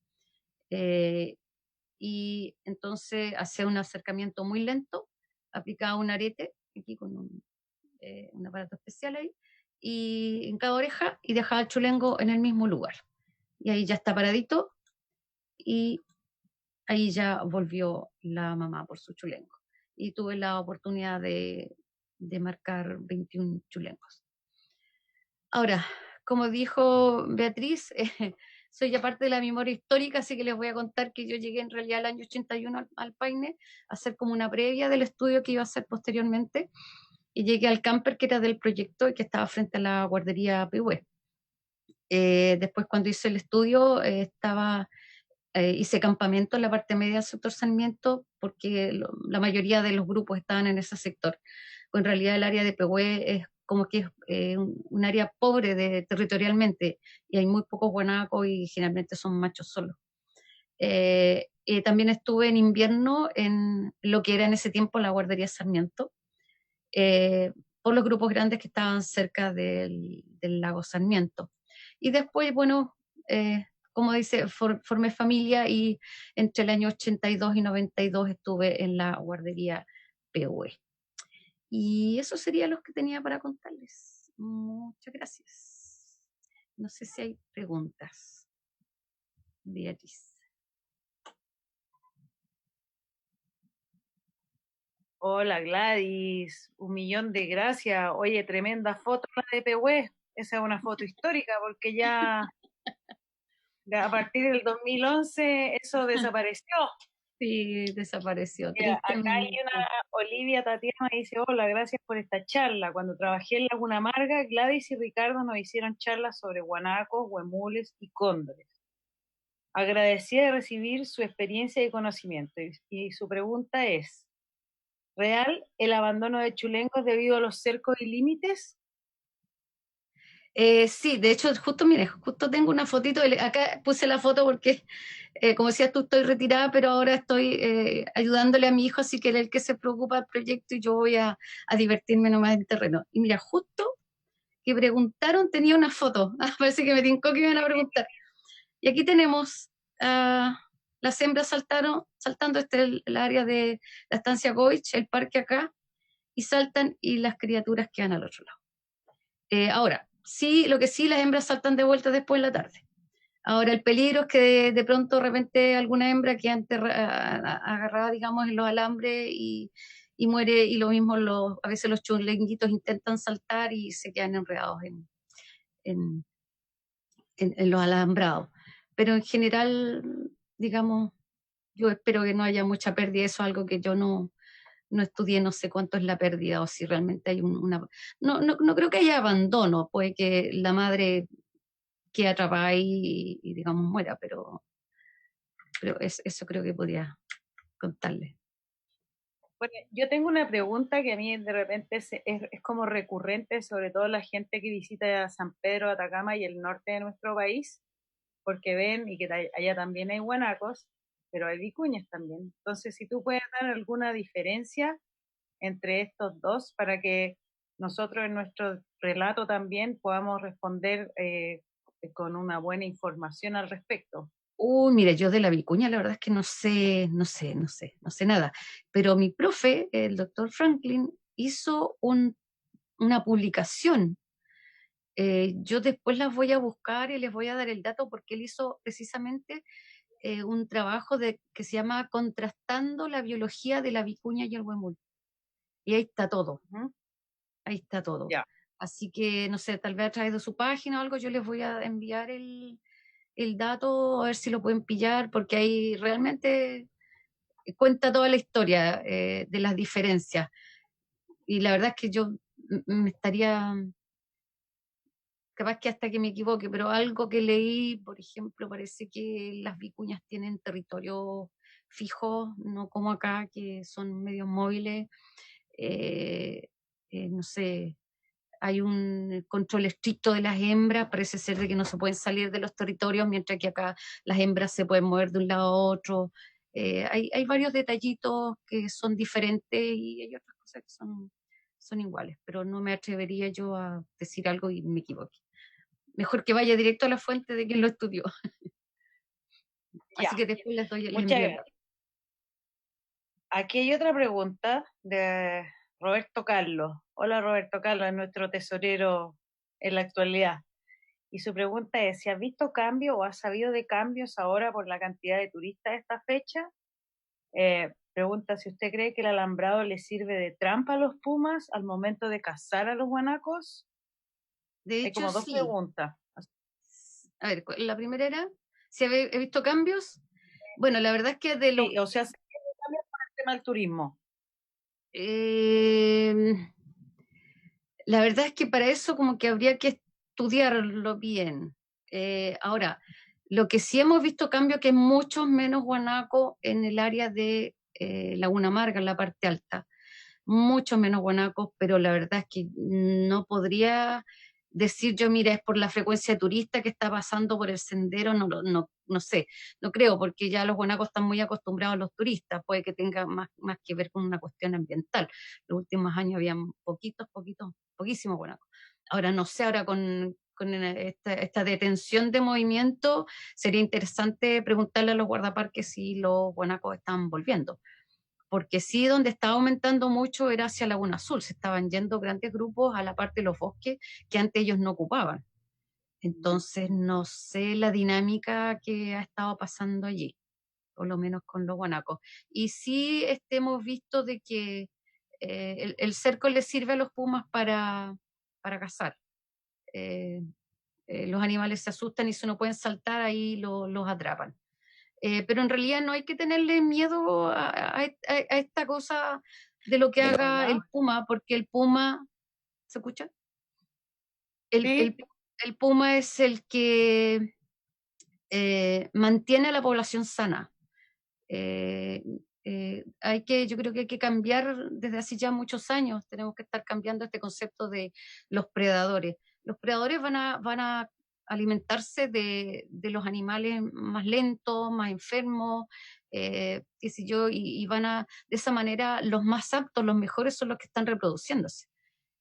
Y entonces hacía un acercamiento muy lento, aplicaba un arete aquí con un aparato especial ahí, y en cada oreja, y dejaba el chulengo en el mismo lugar. Y ahí ya está paradito, y ahí ya volvió la mamá por su chulengo. Y tuve la oportunidad de marcar 21 chulengos. Ahora, como dijo Beatriz, soy ya parte de la memoria histórica, así que les voy a contar que yo llegué en realidad al año 81 al Paine a hacer como una previa del estudio que iba a hacer posteriormente, y llegué al camper que era del proyecto y que estaba frente a la guardería Pihue. Después cuando hice el estudio hice campamento en la parte media del sector Sarmiento porque la mayoría de los grupos estaban en ese sector. Pues en realidad el área de Pehue es como que es un área pobre territorialmente y hay muy pocos guanacos y generalmente son machos solos. También estuve en invierno en lo que era en ese tiempo la guardería Sarmiento, eh, por los grupos grandes que estaban cerca del lago Sarmiento. Y después, bueno, como dice, formé familia y entre el año 82 y 92 estuve en la guardería PUE. Y eso sería lo que tenía para contarles. Muchas gracias. No sé si hay preguntas, Beatriz. Hola Gladys, 1.000.000 de gracias. Oye, tremenda foto la de Pehue. Esa es una foto histórica porque ya a partir del 2011 eso desapareció. Sí, desapareció, Mira, acá hay tristemente. una Olivia Tatiana que dice, hola, gracias por esta charla. Cuando trabajé en Laguna Amarga, Gladys y Ricardo nos hicieron charlas sobre guanacos, huemules y cóndores. agradecida de recibir su experiencia y conocimiento. Y su pregunta es, ¿real el abandono de chulengos debido a los cercos y límites? Sí, de hecho, justo, mire, justo tengo una fotito, acá puse la foto porque, como decías tú, estoy retirada, pero ahora estoy ayudándole a mi hijo, así que él es el que se preocupa del proyecto y yo voy a divertirme nomás en terreno. Y mira, justo que preguntaron, tenía una foto, parece que me tincó que iban a preguntar. Y aquí tenemos las hembras saltando, este es el área de la estancia Goich, el parque acá, y saltan y las criaturas quedan al otro lado. Ahora, sí, lo que sí, las hembras saltan de vuelta después en la tarde. Ahora, el peligro es que de pronto, de repente, alguna hembra queda agarrada, digamos, en los alambres y muere, y lo mismo a veces los chulenguitos intentan saltar y se quedan enredados en, en los alambrados. Pero en general, digamos, yo espero que no haya mucha pérdida, eso es algo que yo no estudié, no sé cuánto es la pérdida o si realmente hay una... No creo que haya abandono, puede que la madre quede atrapada ahí y digamos muera, pero eso creo que podría contarle. Bueno, yo tengo una pregunta que a mí de repente es como recurrente, sobre todo la gente que visita San Pedro, Atacama y el norte de nuestro país, porque ven y que allá también hay guanacos, pero hay vicuñas también. Entonces, si tú puedes dar alguna diferencia entre estos dos para que nosotros en nuestro relato también podamos responder con una buena información al respecto. Uy, mire, yo de la vicuña la verdad es que no sé nada. Pero mi profe, el doctor Franklin, hizo una publicación. Yo después las voy a buscar y les voy a dar el dato porque él hizo precisamente un trabajo que se llama Contrastando la biología de la vicuña y el huemul. Y ahí está todo, Ujú. ahí está todo. Ya. Así que, no sé, tal vez a través de su página o algo yo les voy a enviar el dato, a ver si lo pueden pillar, porque ahí realmente cuenta toda la historia de las diferencias. Y la verdad es que yo me estaría, capaz que hasta que me equivoque, pero algo que leí, por ejemplo, parece que las vicuñas tienen territorio fijo, no como acá, que son medios móviles. Eh, no sé, hay un control estricto de las hembras, parece ser de que no se pueden salir de los territorios, mientras que acá las hembras se pueden mover de un lado a otro. Hay varios detallitos que son diferentes y hay otras cosas que son iguales, pero no me atrevería yo a decir algo y me equivoque. Mejor que vaya directo a la fuente de quien lo estudió. Así Ya, que después les muchas envío el gracias. dato. Aquí hay otra pregunta de Roberto Carlos. Hola Roberto Carlos, es nuestro tesorero en la actualidad. Y su pregunta es, ¿si has visto cambios o has sabido de cambios ahora por la cantidad de turistas de esta fecha? Pregunta si usted cree que el alambrado le sirve de trampa a los pumas al momento de cazar a los guanacos. De Hay hecho, como dos sí. preguntas. A ver, la primera era, si he visto cambios. Bueno, la verdad es que de los... Sí, o sea, ¿se cambia por el tema del turismo? eh, la verdad es que para eso como que habría que estudiarlo bien. Ahora, lo que sí hemos visto cambio que es mucho menos guanaco en el área de Laguna Amarga, en la parte alta. Mucho menos guanacos, pero la verdad es que no podría decir yo, mira, es por la frecuencia de turistas que está pasando por el sendero, no sé, no creo, porque ya los guanacos están muy acostumbrados a los turistas, puede que tenga más que ver con una cuestión ambiental. Los últimos años habían poquísimos guanacos. Ahora no sé, ahora con esta detención de movimiento, sería interesante preguntarle a los guardaparques si los guanacos están volviendo, porque sí, donde estaba aumentando mucho era hacia Laguna Azul, se estaban yendo grandes grupos a la parte de los bosques que antes ellos no ocupaban. Entonces, no sé la dinámica que ha estado pasando allí, por lo menos con los guanacos. Y sí hemos visto de que el cerco les sirve a los pumas para cazar. Eh, los animales se asustan y si no pueden saltar, ahí los atrapan. Pero en realidad no hay que tenerle miedo a esta cosa de lo que haga ¿Ya? el puma, porque el puma, ¿se escucha? El, Sí, el, el puma es el que mantiene a la población sana. Eh, yo creo que hay que cambiar desde hace ya muchos años, tenemos que estar cambiando este concepto de los predadores. Los predadores van a alimentarse de los animales más lentos, más enfermos, qué sé yo, y van a, de esa manera, los más aptos, los mejores son los que están reproduciéndose.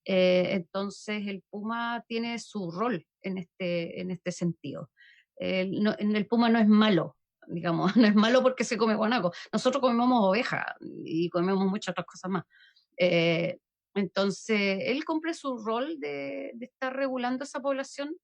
Entonces, el puma tiene su rol en este sentido. El puma no es malo, digamos, no es malo porque se come guanaco. Nosotros comemos oveja y comemos muchas otras cosas más. Eh, entonces, él cumple su rol de estar regulando esa población,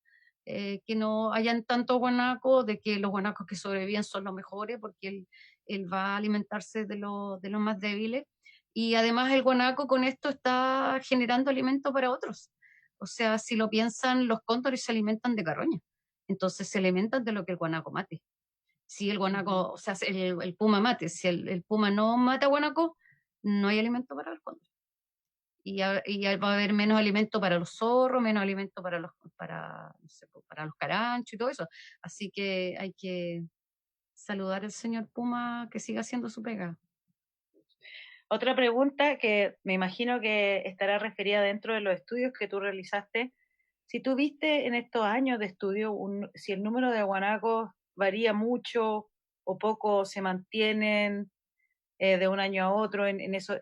que no hayan tantos guanacos, de que los guanacos que sobreviven son los mejores, porque él va a alimentarse de los más débiles. Y además el guanaco con esto está generando alimento para otros. O sea, si lo piensan, los cóndores se alimentan de carroña. Entonces se alimentan de lo que el guanaco mate. Si el Ujú. guanaco, o sea, el puma mate, si el puma no mata guanaco, no hay alimento para los cóndores. Va a haber menos alimento para los zorros, menos alimento no sé, pues, para los caranchos y todo eso. Así que hay que saludar al señor Puma que siga haciendo su pega. Otra pregunta que me imagino que estará referida dentro de los estudios que tú realizaste. Si tú viste en estos años de estudio si el número de guanacos varía mucho o poco, se mantienen de un año a otro en esos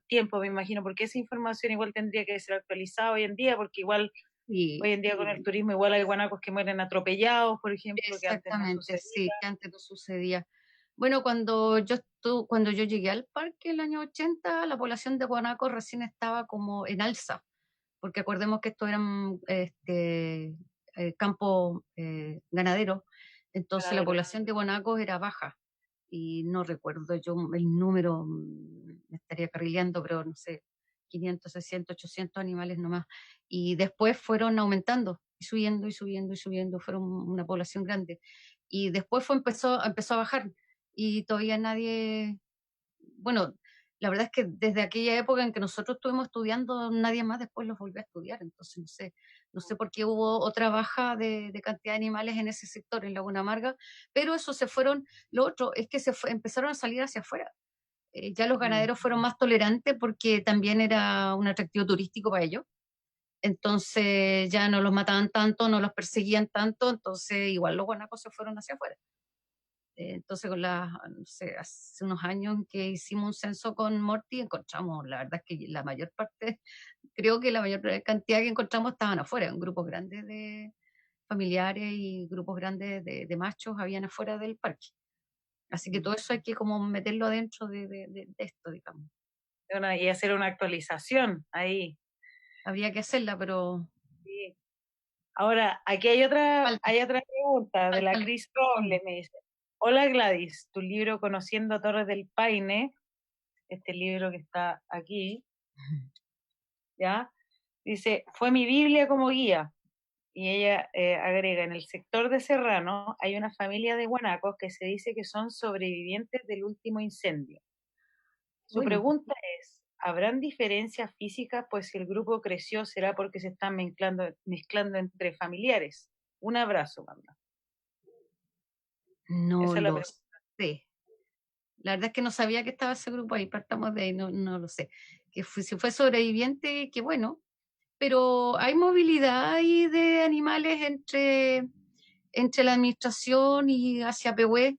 tiempos, me imagino, porque esa información igual tendría que ser actualizada hoy en día, porque igual Y hoy en día con el turismo igual hay guanacos que mueren atropellados, por ejemplo, que antes no exactamente, sucedía. sí, que antes no sucedía. Bueno, cuando yo llegué al parque el año 80, la población de guanacos recién estaba como en alza, porque acordemos que estos eran campos ganaderos, entonces la Ganadero. población de guanacos era baja, y no recuerdo yo el número, me estaría carrileando, pero no sé, 500, 600, 800 animales nomás, y después fueron aumentando, y subiendo, y subiendo, y subiendo, fueron una población grande, y después empezó a bajar, y todavía nadie, bueno, la verdad es que desde aquella época en que nosotros estuvimos estudiando, nadie más después los volvió a estudiar. Entonces, no sé por qué hubo otra baja de cantidad de animales en ese sector, en Laguna Amarga, pero eso se fueron, lo otro es que empezaron a salir hacia afuera. Ya los Mm. ganaderos fueron más tolerantes porque también era un atractivo turístico para ellos. Entonces ya no los mataban tanto, no los perseguían tanto, entonces igual los guanacos se fueron hacia afuera. Entonces, no sé, hace unos años que hicimos un censo con Morty, encontramos, la verdad es que la mayor parte, creo que la mayor cantidad que encontramos estaban afuera, en grupos grandes de familiares y grupos grandes de machos habían afuera del parque. Así que todo Mm. eso hay que como meterlo adentro de esto, digamos. Y hacer una actualización ahí. Habría que hacerla, pero Sí. Ahora, aquí falta, hay otra pregunta de la falta. Cris Robles, me dice. Hola Gladys, tu libro Conociendo Torres del Paine, este libro que está aquí, ¿ya? Dice, fue mi Biblia como guía. Y ella agrega, en el sector de Serrano hay una familia de guanacos que se dice que son sobrevivientes del último incendio. Su Bueno, pregunta es, ¿habrán diferencias físicas? Pues si el grupo creció, será porque se están mezclando entre familiares. Un abrazo, mamá. no Esa es la lo pregunta. sé. La verdad es que no sabía que estaba ese grupo ahí, partamos de ahí, no lo sé. Si fue sobreviviente, qué bueno, pero hay movilidad ahí de animales entre la administración y hacia Pehué,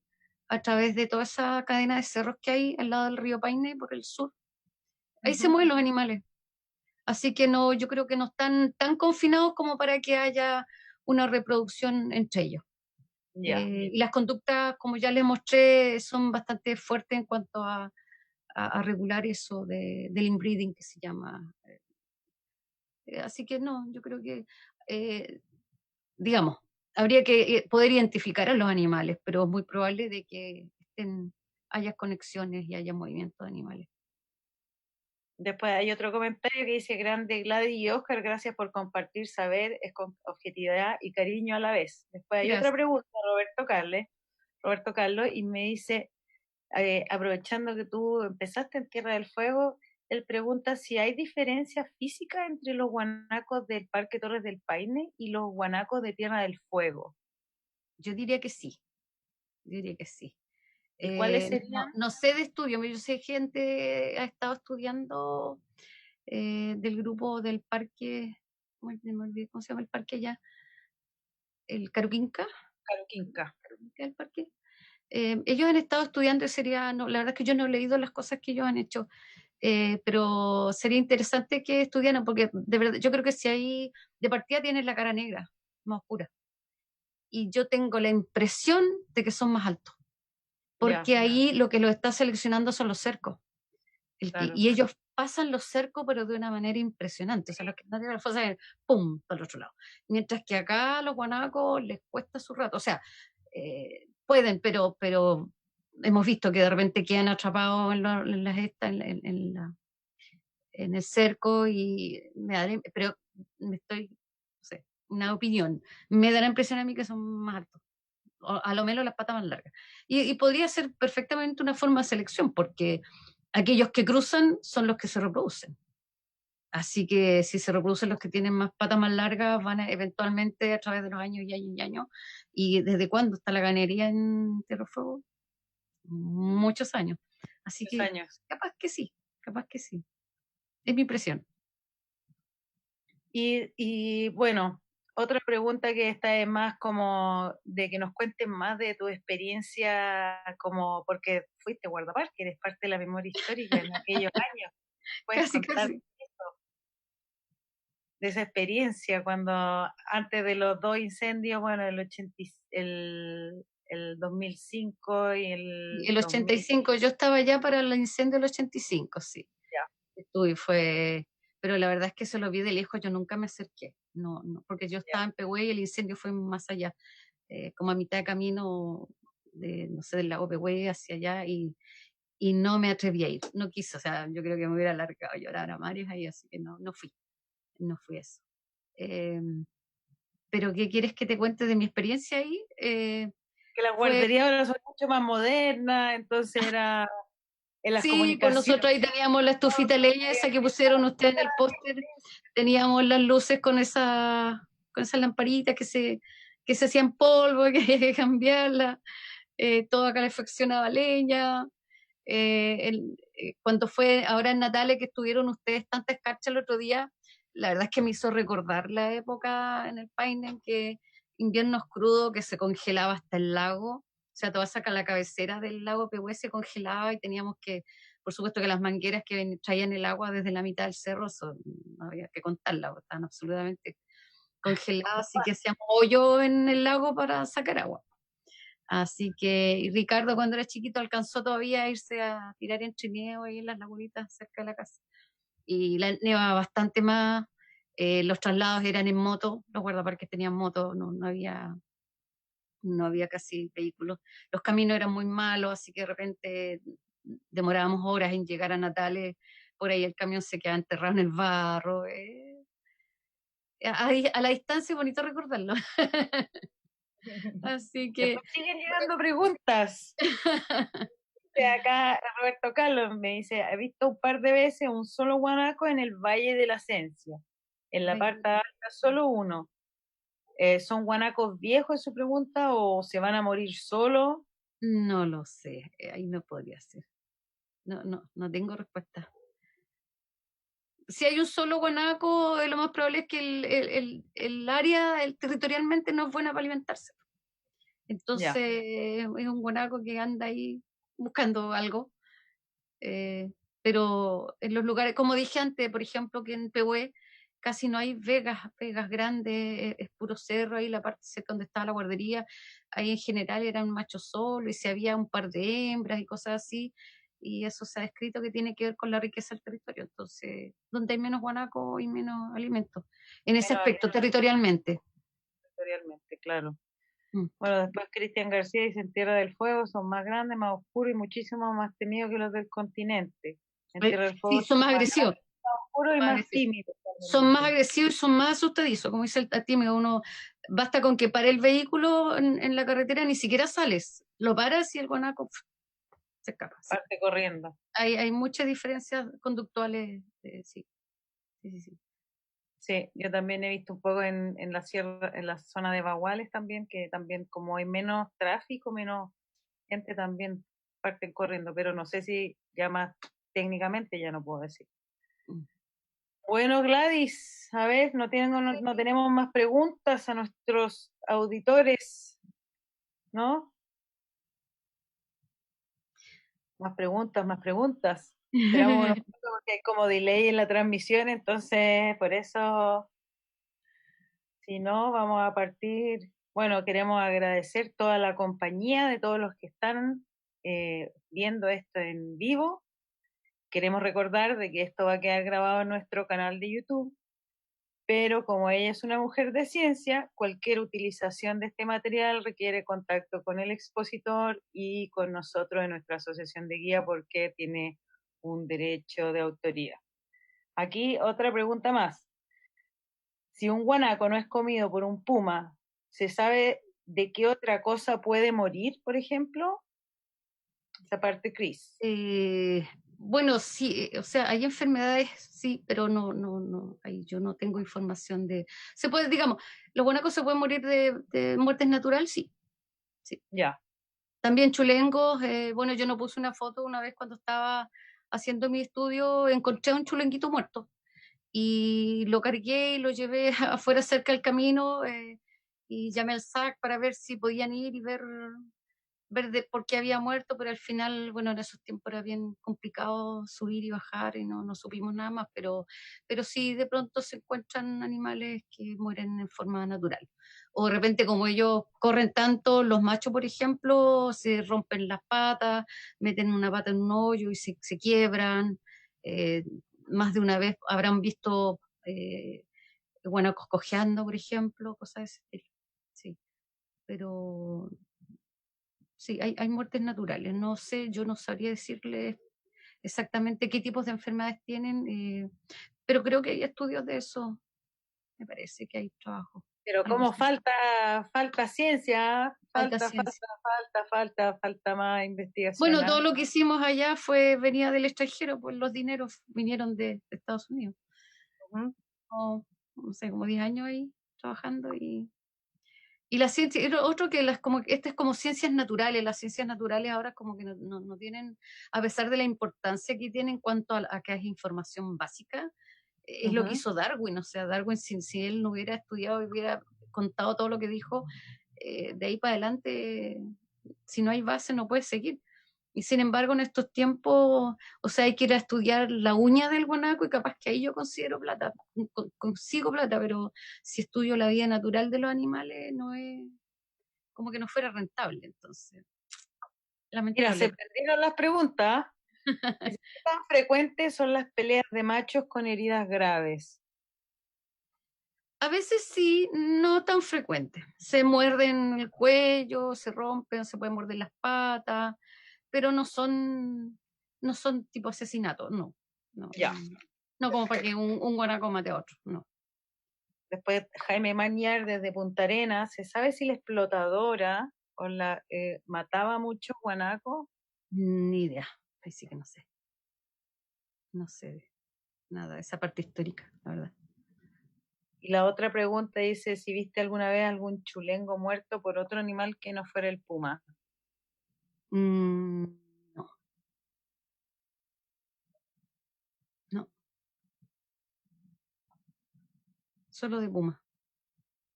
a través de toda esa cadena de cerros que hay al lado del río Paine, por el sur. Ahí se Ujú. mueven los animales. Así que no, yo creo que no están tan confinados como para que haya una reproducción entre ellos. Ya. Y las conductas, como ya les mostré, son bastante fuertes en cuanto a regular eso del inbreeding que se llama. Así que no, yo creo que, eh, digamos, habría que poder identificar a los animales, pero es muy probable de que haya conexiones y haya movimientos de animales. Después hay otro comentario que dice, grande Gladys y Oscar, gracias por compartir saber, es con objetividad y cariño a la vez. Después hay otra Gracias. pregunta, Roberto Carlos, y me dice, aprovechando que tú empezaste en Tierra del Fuego, él pregunta si hay diferencias físicas entre los guanacos del Parque Torres del Paine y los guanacos de Tierra del Fuego. Yo diría que sí. yo diría que sí. ¿Y cuáles No, serían? no sé de estudio, yo sé gente ha estado estudiando del grupo del parque, me olvidé cómo se llama el parque allá, el Caruquinca, Caroquinca. Caruquinca el parque. Ellos han estado estudiando y sería, no, la verdad es que yo no he leído las cosas que ellos han hecho, pero sería interesante que estudiaran, porque de verdad, yo creo que si ahí de partida tienen la cara negra, más oscura, y yo tengo la impresión de que son más altos, Ya, porque ahí lo que los está seleccionando son los cercos. claro. Y ellos pasan los cercos, pero de una manera impresionante. O sea, los que no tienen la fuerza, ¡pum!, para el otro lado. Mientras que acá a los guanacos les cuesta su rato. O sea, pueden, pero hemos visto que de repente quedan atrapados en las estas, en el cerco y pero me estoy, no sé, una opinión. Me da la impresión a mí que son más altos. O a lo menos las patas más largas. Y podría ser perfectamente una forma de selección, porque aquellos que cruzan son los que se reproducen. Así que si se reproducen los que tienen más patas más largas, van a, eventualmente a través de los años y años y años. ¿Y desde cuándo está la ganadería en Tierra del Fuego? Muchos años. Así Muchos que años. capaz que sí, capaz que sí. Es mi impresión. Y bueno, otra pregunta que esta es más como de que nos cuentes más de tu experiencia como, porque fuiste guardaparque, eres parte de la memoria histórica en aquellos años. ¿Puedes Casi, contar casi. de esa experiencia cuando antes de los dos incendios, bueno, el 2005 y el El 2000, 85, yo estaba ya para el incendio del 85, sí. ya, Estuve, pero la verdad es que se lo vi de lejos, yo nunca me acerqué, no, no, porque yo ya, estaba en Pehue y el incendio fue más allá, como a mitad de camino de, no sé, del lago Pehue hacia allá y no me atreví a ir, no quise, o sea, yo creo que me hubiera largado a llorar a mares ahí, así que no, no fui a eso. Eh, pero ¿qué quieres que te cuente de mi experiencia ahí? que las Fue guarderías ahora son mucho más modernas, entonces era en las Sí, pues comunicaciones. nosotros ahí teníamos la estufita leña esa que pusieron ustedes en el póster, teníamos las luces con esa lamparita que se hacían polvo, que había que cambiarla, toda calefaccionada leña. Cuando fue ahora en Natales que estuvieron ustedes tanta escarcha el otro día, la verdad es que me hizo recordar la época en el Paine en que inviernos crudos, que se congelaba hasta el lago, o sea, toda esa la cabecera del lago Pehue se congelaba y teníamos que, por supuesto que las mangueras que traían el agua desde la mitad del cerro, no había que contarlas, porque estaban absolutamente congeladas, así que hacíamos hoyo en el lago para sacar agua. Así que y Ricardo cuando era chiquito alcanzó todavía a irse a tirar en trineo ahí en las lagunitas cerca de la casa. Y la nevaba bastante más, los traslados eran en moto, los guardaparques tenían moto, no había casi vehículos. Los caminos eran muy malos, así que de repente demorábamos horas en llegar a Natales, por ahí el camión se quedaba enterrado en el barro. A la distancia es bonito recordarlo. Así que, Después siguen llegando preguntas. Acá Roberto Carlos me dice, he visto un par de veces un solo guanaco en el Valle de la Ascencia. En la parte alta solo uno. ¿Son guanacos viejos, es su pregunta, o se van a morir solos? no lo sé, ahí no podría ser. No, no, no tengo respuesta. Si hay un solo guanaco, lo más probable es que el área territorialmente no es buena para alimentarse. Ya, Entonces, es un guanaco que anda ahí buscando algo. eh, pero en los lugares, como dije antes, por ejemplo, que en Pehue casi no hay vegas grandes, es puro cerro, ahí la parte cerca donde estaba la guardería, ahí en general eran machos solos y si había un par de hembras y cosas así, y eso se ha descrito que tiene que ver con la riqueza del territorio, entonces, donde hay menos guanaco y menos alimentos, en ese menos aspecto, territorialmente. territorialmente, claro. Mm. Bueno, después Cristian García dice, en Tierra del Fuego son más grandes, más oscuros y muchísimo más temidos que los del continente. En Tierra del Sí, Fuego son son más más agresivos, grandes, más oscuros y más más agresivos. tímidos también Son más dice. agresivos y son más asustadizos, como dice el tímido, uno basta con que pare el vehículo en la carretera, ni siquiera sales, lo paras y el guanaco se escapa. Sí. Parte corriendo. Hay muchas diferencias conductuales, sí, sí, sí, sí. Sí, yo también he visto un poco en la sierra, en la zona de Baguales también, que también como hay menos tráfico, menos gente también parten corriendo, pero no sé si ya más técnicamente ya no puedo decir. Mm. Bueno, Gladys, a ver, no tenemos más preguntas a nuestros auditores, ¿no? Más preguntas, más preguntas. Esperamos unos minutos porque hay como delay en la transmisión, entonces por eso, si no, vamos a partir. Bueno, queremos agradecer toda la compañía de todos los que están viendo esto en vivo. Queremos recordar de que esto va a quedar grabado en nuestro canal de YouTube, pero como ella es una mujer de ciencia, cualquier utilización de este material requiere contacto con el expositor y con nosotros en nuestra asociación de guía porque tiene un derecho de autoría. Aquí otra pregunta más. Si un guanaco no es comido por un puma, ¿se sabe de qué otra cosa puede morir, por ejemplo? Esa parte, Chris. Bueno, sí, o sea, hay enfermedades, sí, pero no, ahí yo no tengo información de... Se puede, digamos, los guanacos se pueden morir de muertes natural, sí, sí. Ya. También chulengos, bueno, yo no puse una foto una vez cuando estaba haciendo mi estudio, encontré a un chulenguito muerto y lo cargué y lo llevé afuera cerca del camino y llamé al SAC para ver si podían ir y ver de por qué había muerto, pero al final, bueno, en esos tiempos era bien complicado subir y bajar y no supimos nada más, pero sí de pronto se encuentran animales que mueren en forma natural. O de repente como ellos corren tanto, los machos, por ejemplo, se rompen las patas, meten una pata en un hoyo y se quiebran. Eh, Más de una vez habrán visto guanacos cojeando, por ejemplo, cosas de ese estilo. Sí, pero sí, hay muertes naturales. No sé, yo no sabría decirle exactamente qué tipos de enfermedades tienen, pero creo que hay estudios de eso. Me parece que hay trabajo, Pero algo como así. falta ciencia, ¿ah? Falta Falta, ciencia. falta más investigación, Bueno, todo ¿ah? lo que hicimos allá venía del extranjero, pues los dineros vinieron de Estados Unidos. Ujú, No sé, como 10 años ahí trabajando y la ciencia, y lo otro que como, este es como ciencias naturales, las ciencias naturales ahora como que no tienen, a pesar de la importancia que tienen en cuanto a que es información básica, es lo que ujú. hizo Darwin, o sea, Darwin si él no hubiera estudiado y hubiera contado todo lo que dijo, de ahí para adelante, si no hay base no puede seguir. Y sin embargo, en estos tiempos, o sea, hay que ir a estudiar la uña del guanaco y capaz que ahí yo considero plata, consigo plata, pero si estudio la vida natural de los animales, no es como que no fuera rentable, entonces, Mira, se lamentable. perdieron las preguntas. Dice, ¿qué tan frecuentes son las peleas de machos con heridas graves? A veces sí, no tan frecuente. Se muerden el cuello, se rompen, se pueden morder las patas, pero no son tipo asesinatos, no. No, Ya. no como para que un guanaco mate a otro, no. Después Jaime Mañar desde Punta Arenas. ¿Se sabe si la explotadora mataba muchos guanacos? Ni idea. Ahí sí que no sé. No sé nada de esa parte histórica, la verdad. Y la otra pregunta dice si viste alguna vez algún chulengo muerto por otro animal que no fuera el puma. Mm, no, no, solo de puma.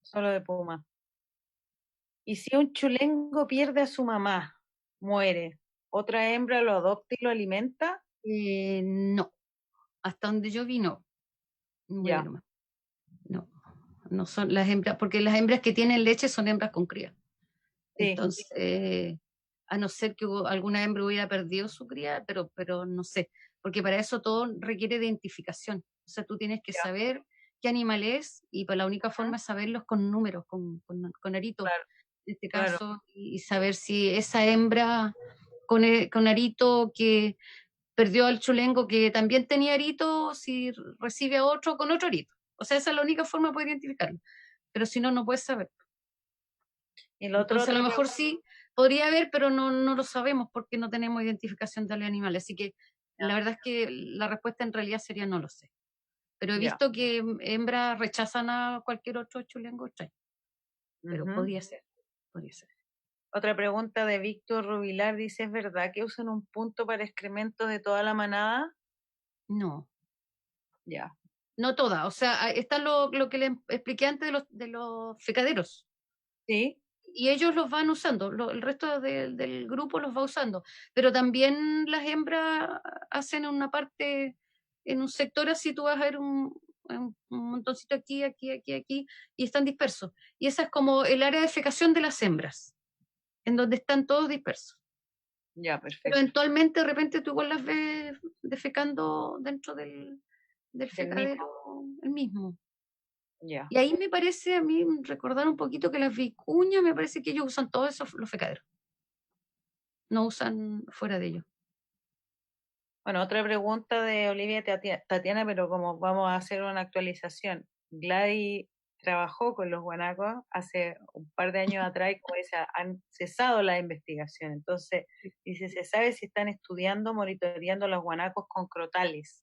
Solo de puma. Y si un chulengo pierde a su mamá, muere, ¿otra hembra lo adopta y lo alimenta? No, hasta donde yo vi, no. Voy a ver Ya. más. No, no son las hembras, porque las hembras que tienen leche son hembras con cría. Sí, Entonces, a no ser que alguna hembra hubiera perdido su cría, pero no sé, porque para eso todo requiere de identificación. O sea, tú tienes que ya. saber qué animal es y pues la única Ujú. forma es saberlos con números, con aritos, Claro, en este claro. caso, y saber si esa hembra con arito que perdió al chulengo que también tenía arito, si recibe a otro con otro arito. O sea, esa es la única forma de poder identificarlo. Pero si no, no puedes saber. Y el otro, Entonces, a lo otra mejor pregunta. sí podría haber, pero no lo sabemos porque no tenemos identificación de los animales. Así que la verdad es que la respuesta en realidad sería no lo sé. Pero he Ya. visto que hembras rechazan a cualquier otro chulengo extraño. Pero Ujú. podría ser. Otra pregunta de Víctor Rubilar dice, ¿es verdad que usan un punto para excrementos de toda la manada? No, Ya, no toda. O sea, está lo que le expliqué antes de los fecaderos. sí, Y ellos los van usando, el resto del grupo los va usando, pero también las hembras hacen una parte, en un sector así tú vas a ver un montoncito aquí, aquí, aquí, aquí, y están dispersos. Y esa es como el área de fecación de las hembras, en donde están todos dispersos. ya, Pero perfecto. eventualmente de repente tú igual las ves defecando dentro del Del fecadero mismo, el mismo. ya. Y ahí me parece a mí recordar un poquito que las vicuñas, me parece que ellos usan todos esos los fecaderos. No usan fuera de ellos. Bueno, otra pregunta de Olivia Tatiana, pero como vamos a hacer una actualización. Gladys trabajó con los guanacos hace un par de años atrás y como dice, han cesado la investigación. Entonces, dice, se sabe si están estudiando, monitoreando los guanacos con crotales.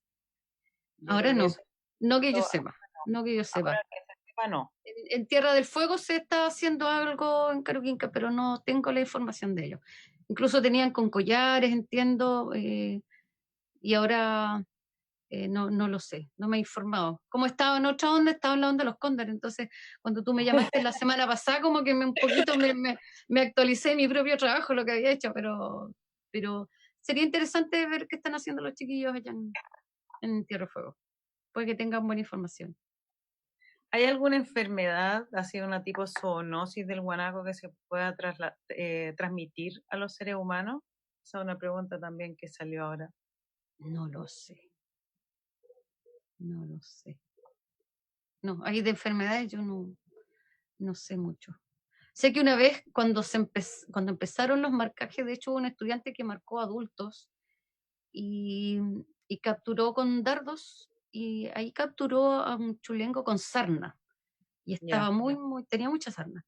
Yo Ahora creo que no, eso, no que yo sepa, no que yo ahora sepa. que se sepa, no. En Tierra del Fuego se está haciendo algo en Caruquinca, pero no tengo la información de ello. Incluso tenían con collares, entiendo, y ahora no lo sé, no me he informado. Como estaba en otra onda, estaba en la onda de los cóndores, entonces cuando tú me llamaste la semana pasada, como que un poquito me actualicé mi propio trabajo, lo que había hecho, pero sería interesante ver qué están haciendo los chiquillos allá en Tierra del Fuego. Puede que tengan buena información. ¿Hay alguna enfermedad, así una tipo zoonosis del guanaco que se pueda transmitir a los seres humanos? Esa es una pregunta también que salió ahora. No lo sé, no lo sé. No, hay de enfermedades yo no sé mucho. Sé que una vez cuando empezaron los marcajes, de hecho hubo un estudiante que marcó adultos y, y capturó con dardos y ahí capturó a un chulengo con sarna y estaba Ya. tenía mucha sarna.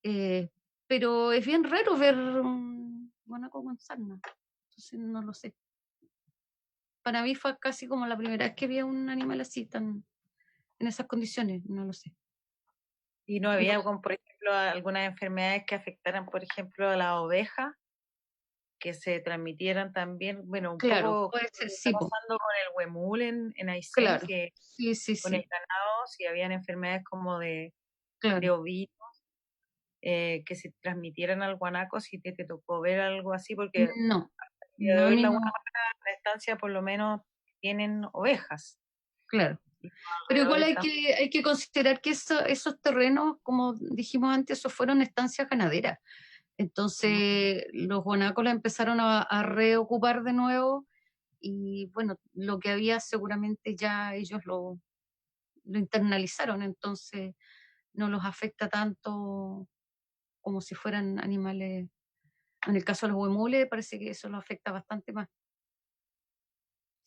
Eh, pero es bien raro ver un guanaco con sarna, entonces no lo sé. Para mí fue casi como la primera vez que vi a un animal así, en esas condiciones, no lo sé. Y no había, como, por ejemplo, algunas enfermedades que afectaran, por ejemplo, a las ovejas, que se transmitieran también, bueno, un Claro, poco puede lo ser, que está sí, po, pasando con el huemul en Aysén, claro. que Sí, sí, con el sí, ganado, si habían enfermedades como de claro. ovinos, que se transmitieran al guanaco, si te tocó ver algo así, porque el No, día de no, a hoy mí la no, la estancia por lo menos tienen ovejas. claro. Y los Pero igual alrededores también. hay que considerar que esos terrenos, como dijimos antes, esos fueron estancias ganaderas. Entonces, los guanacos la empezaron a reocupar de nuevo y bueno, lo que había seguramente ya ellos lo internalizaron, entonces no los afecta tanto como si fueran animales. En el caso de los huemules, parece que eso los afecta bastante más.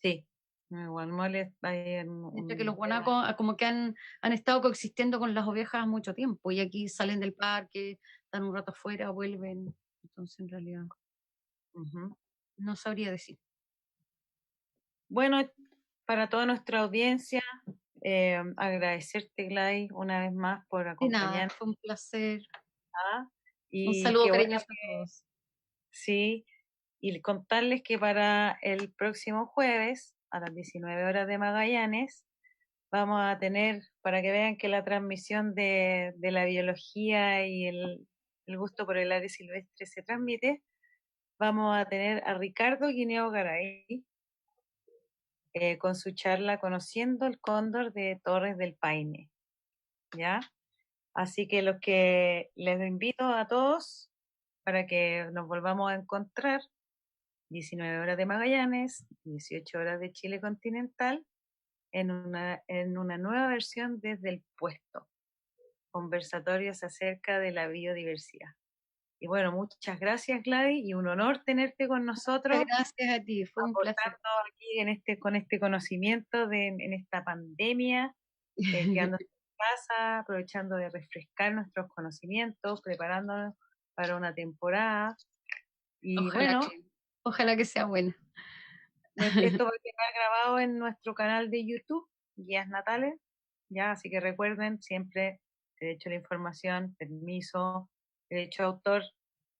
Sí, igual mole hay Mientras que los un tema. guanacos como que han estado coexistiendo con las ovejas mucho tiempo y aquí salen del parque, están un rato afuera, vuelven. Entonces, en realidad, Ujú. no sabría decir. Bueno, para toda nuestra audiencia, agradecerte, Gladys, una vez más por De nada, acompañarnos, fue un placer. Un y saludo qué bueno cariñoso a que todos. sí, y contarles que para el próximo jueves, a las 19 horas de Magallanes, vamos a tener, para que vean que la transmisión de la biología y el gusto por el área silvestre se transmite, vamos a tener a Ricardo Guineo Garay, con su charla Conociendo el Cóndor de Torres del Paine, ¿ya? Así que los que les invito a todos para que nos volvamos a encontrar, 19 horas de Magallanes, 18 horas de Chile continental, en una nueva versión desde el puesto, conversatorios acerca de la biodiversidad. Y bueno, muchas gracias, Gladys, y un honor tenerte con Muchas nosotros, gracias a ti, fue un placer. aportando aquí con este conocimiento en esta pandemia, quedándose en casa, aprovechando de refrescar nuestros conocimientos, preparándonos para una temporada. Y Ojalá bueno, que, ojalá que sea buena. esto va a quedar grabado en nuestro canal de YouTube, Guías Natales, ya, así que recuerden siempre derecho a la información, permiso, derecho de autor,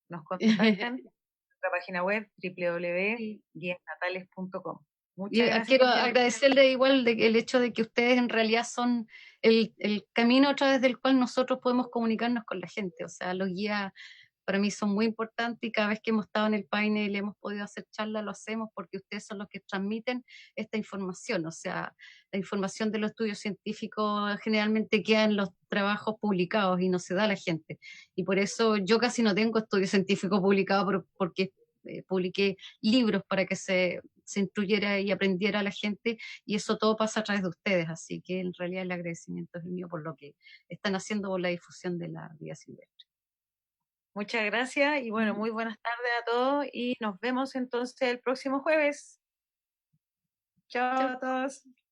nos contactan en nuestra página web Sí. www.guiasnatales.com. Y Muchas gracias, quiero Jenny. agradecerle igual el hecho de que ustedes en realidad son el camino a través del cual nosotros podemos comunicarnos con la gente. O sea, los guías para mí son muy importantes y cada vez que hemos estado en el panel y hemos podido hacer charlas, lo hacemos porque ustedes son los que transmiten esta información. O sea, la información de los estudios científicos generalmente queda en los trabajos publicados y no se da a la gente. Y por eso yo casi no tengo estudios científicos publicados porque publiqué libros para que se instruyera y aprendiera a la gente, y eso todo pasa a través de ustedes, así que en realidad el agradecimiento es el mío por lo que están haciendo por la difusión de la vida silvestre. Muchas gracias y bueno, muy buenas tardes a todos y nos vemos entonces el próximo jueves. Chao Chao. a todos.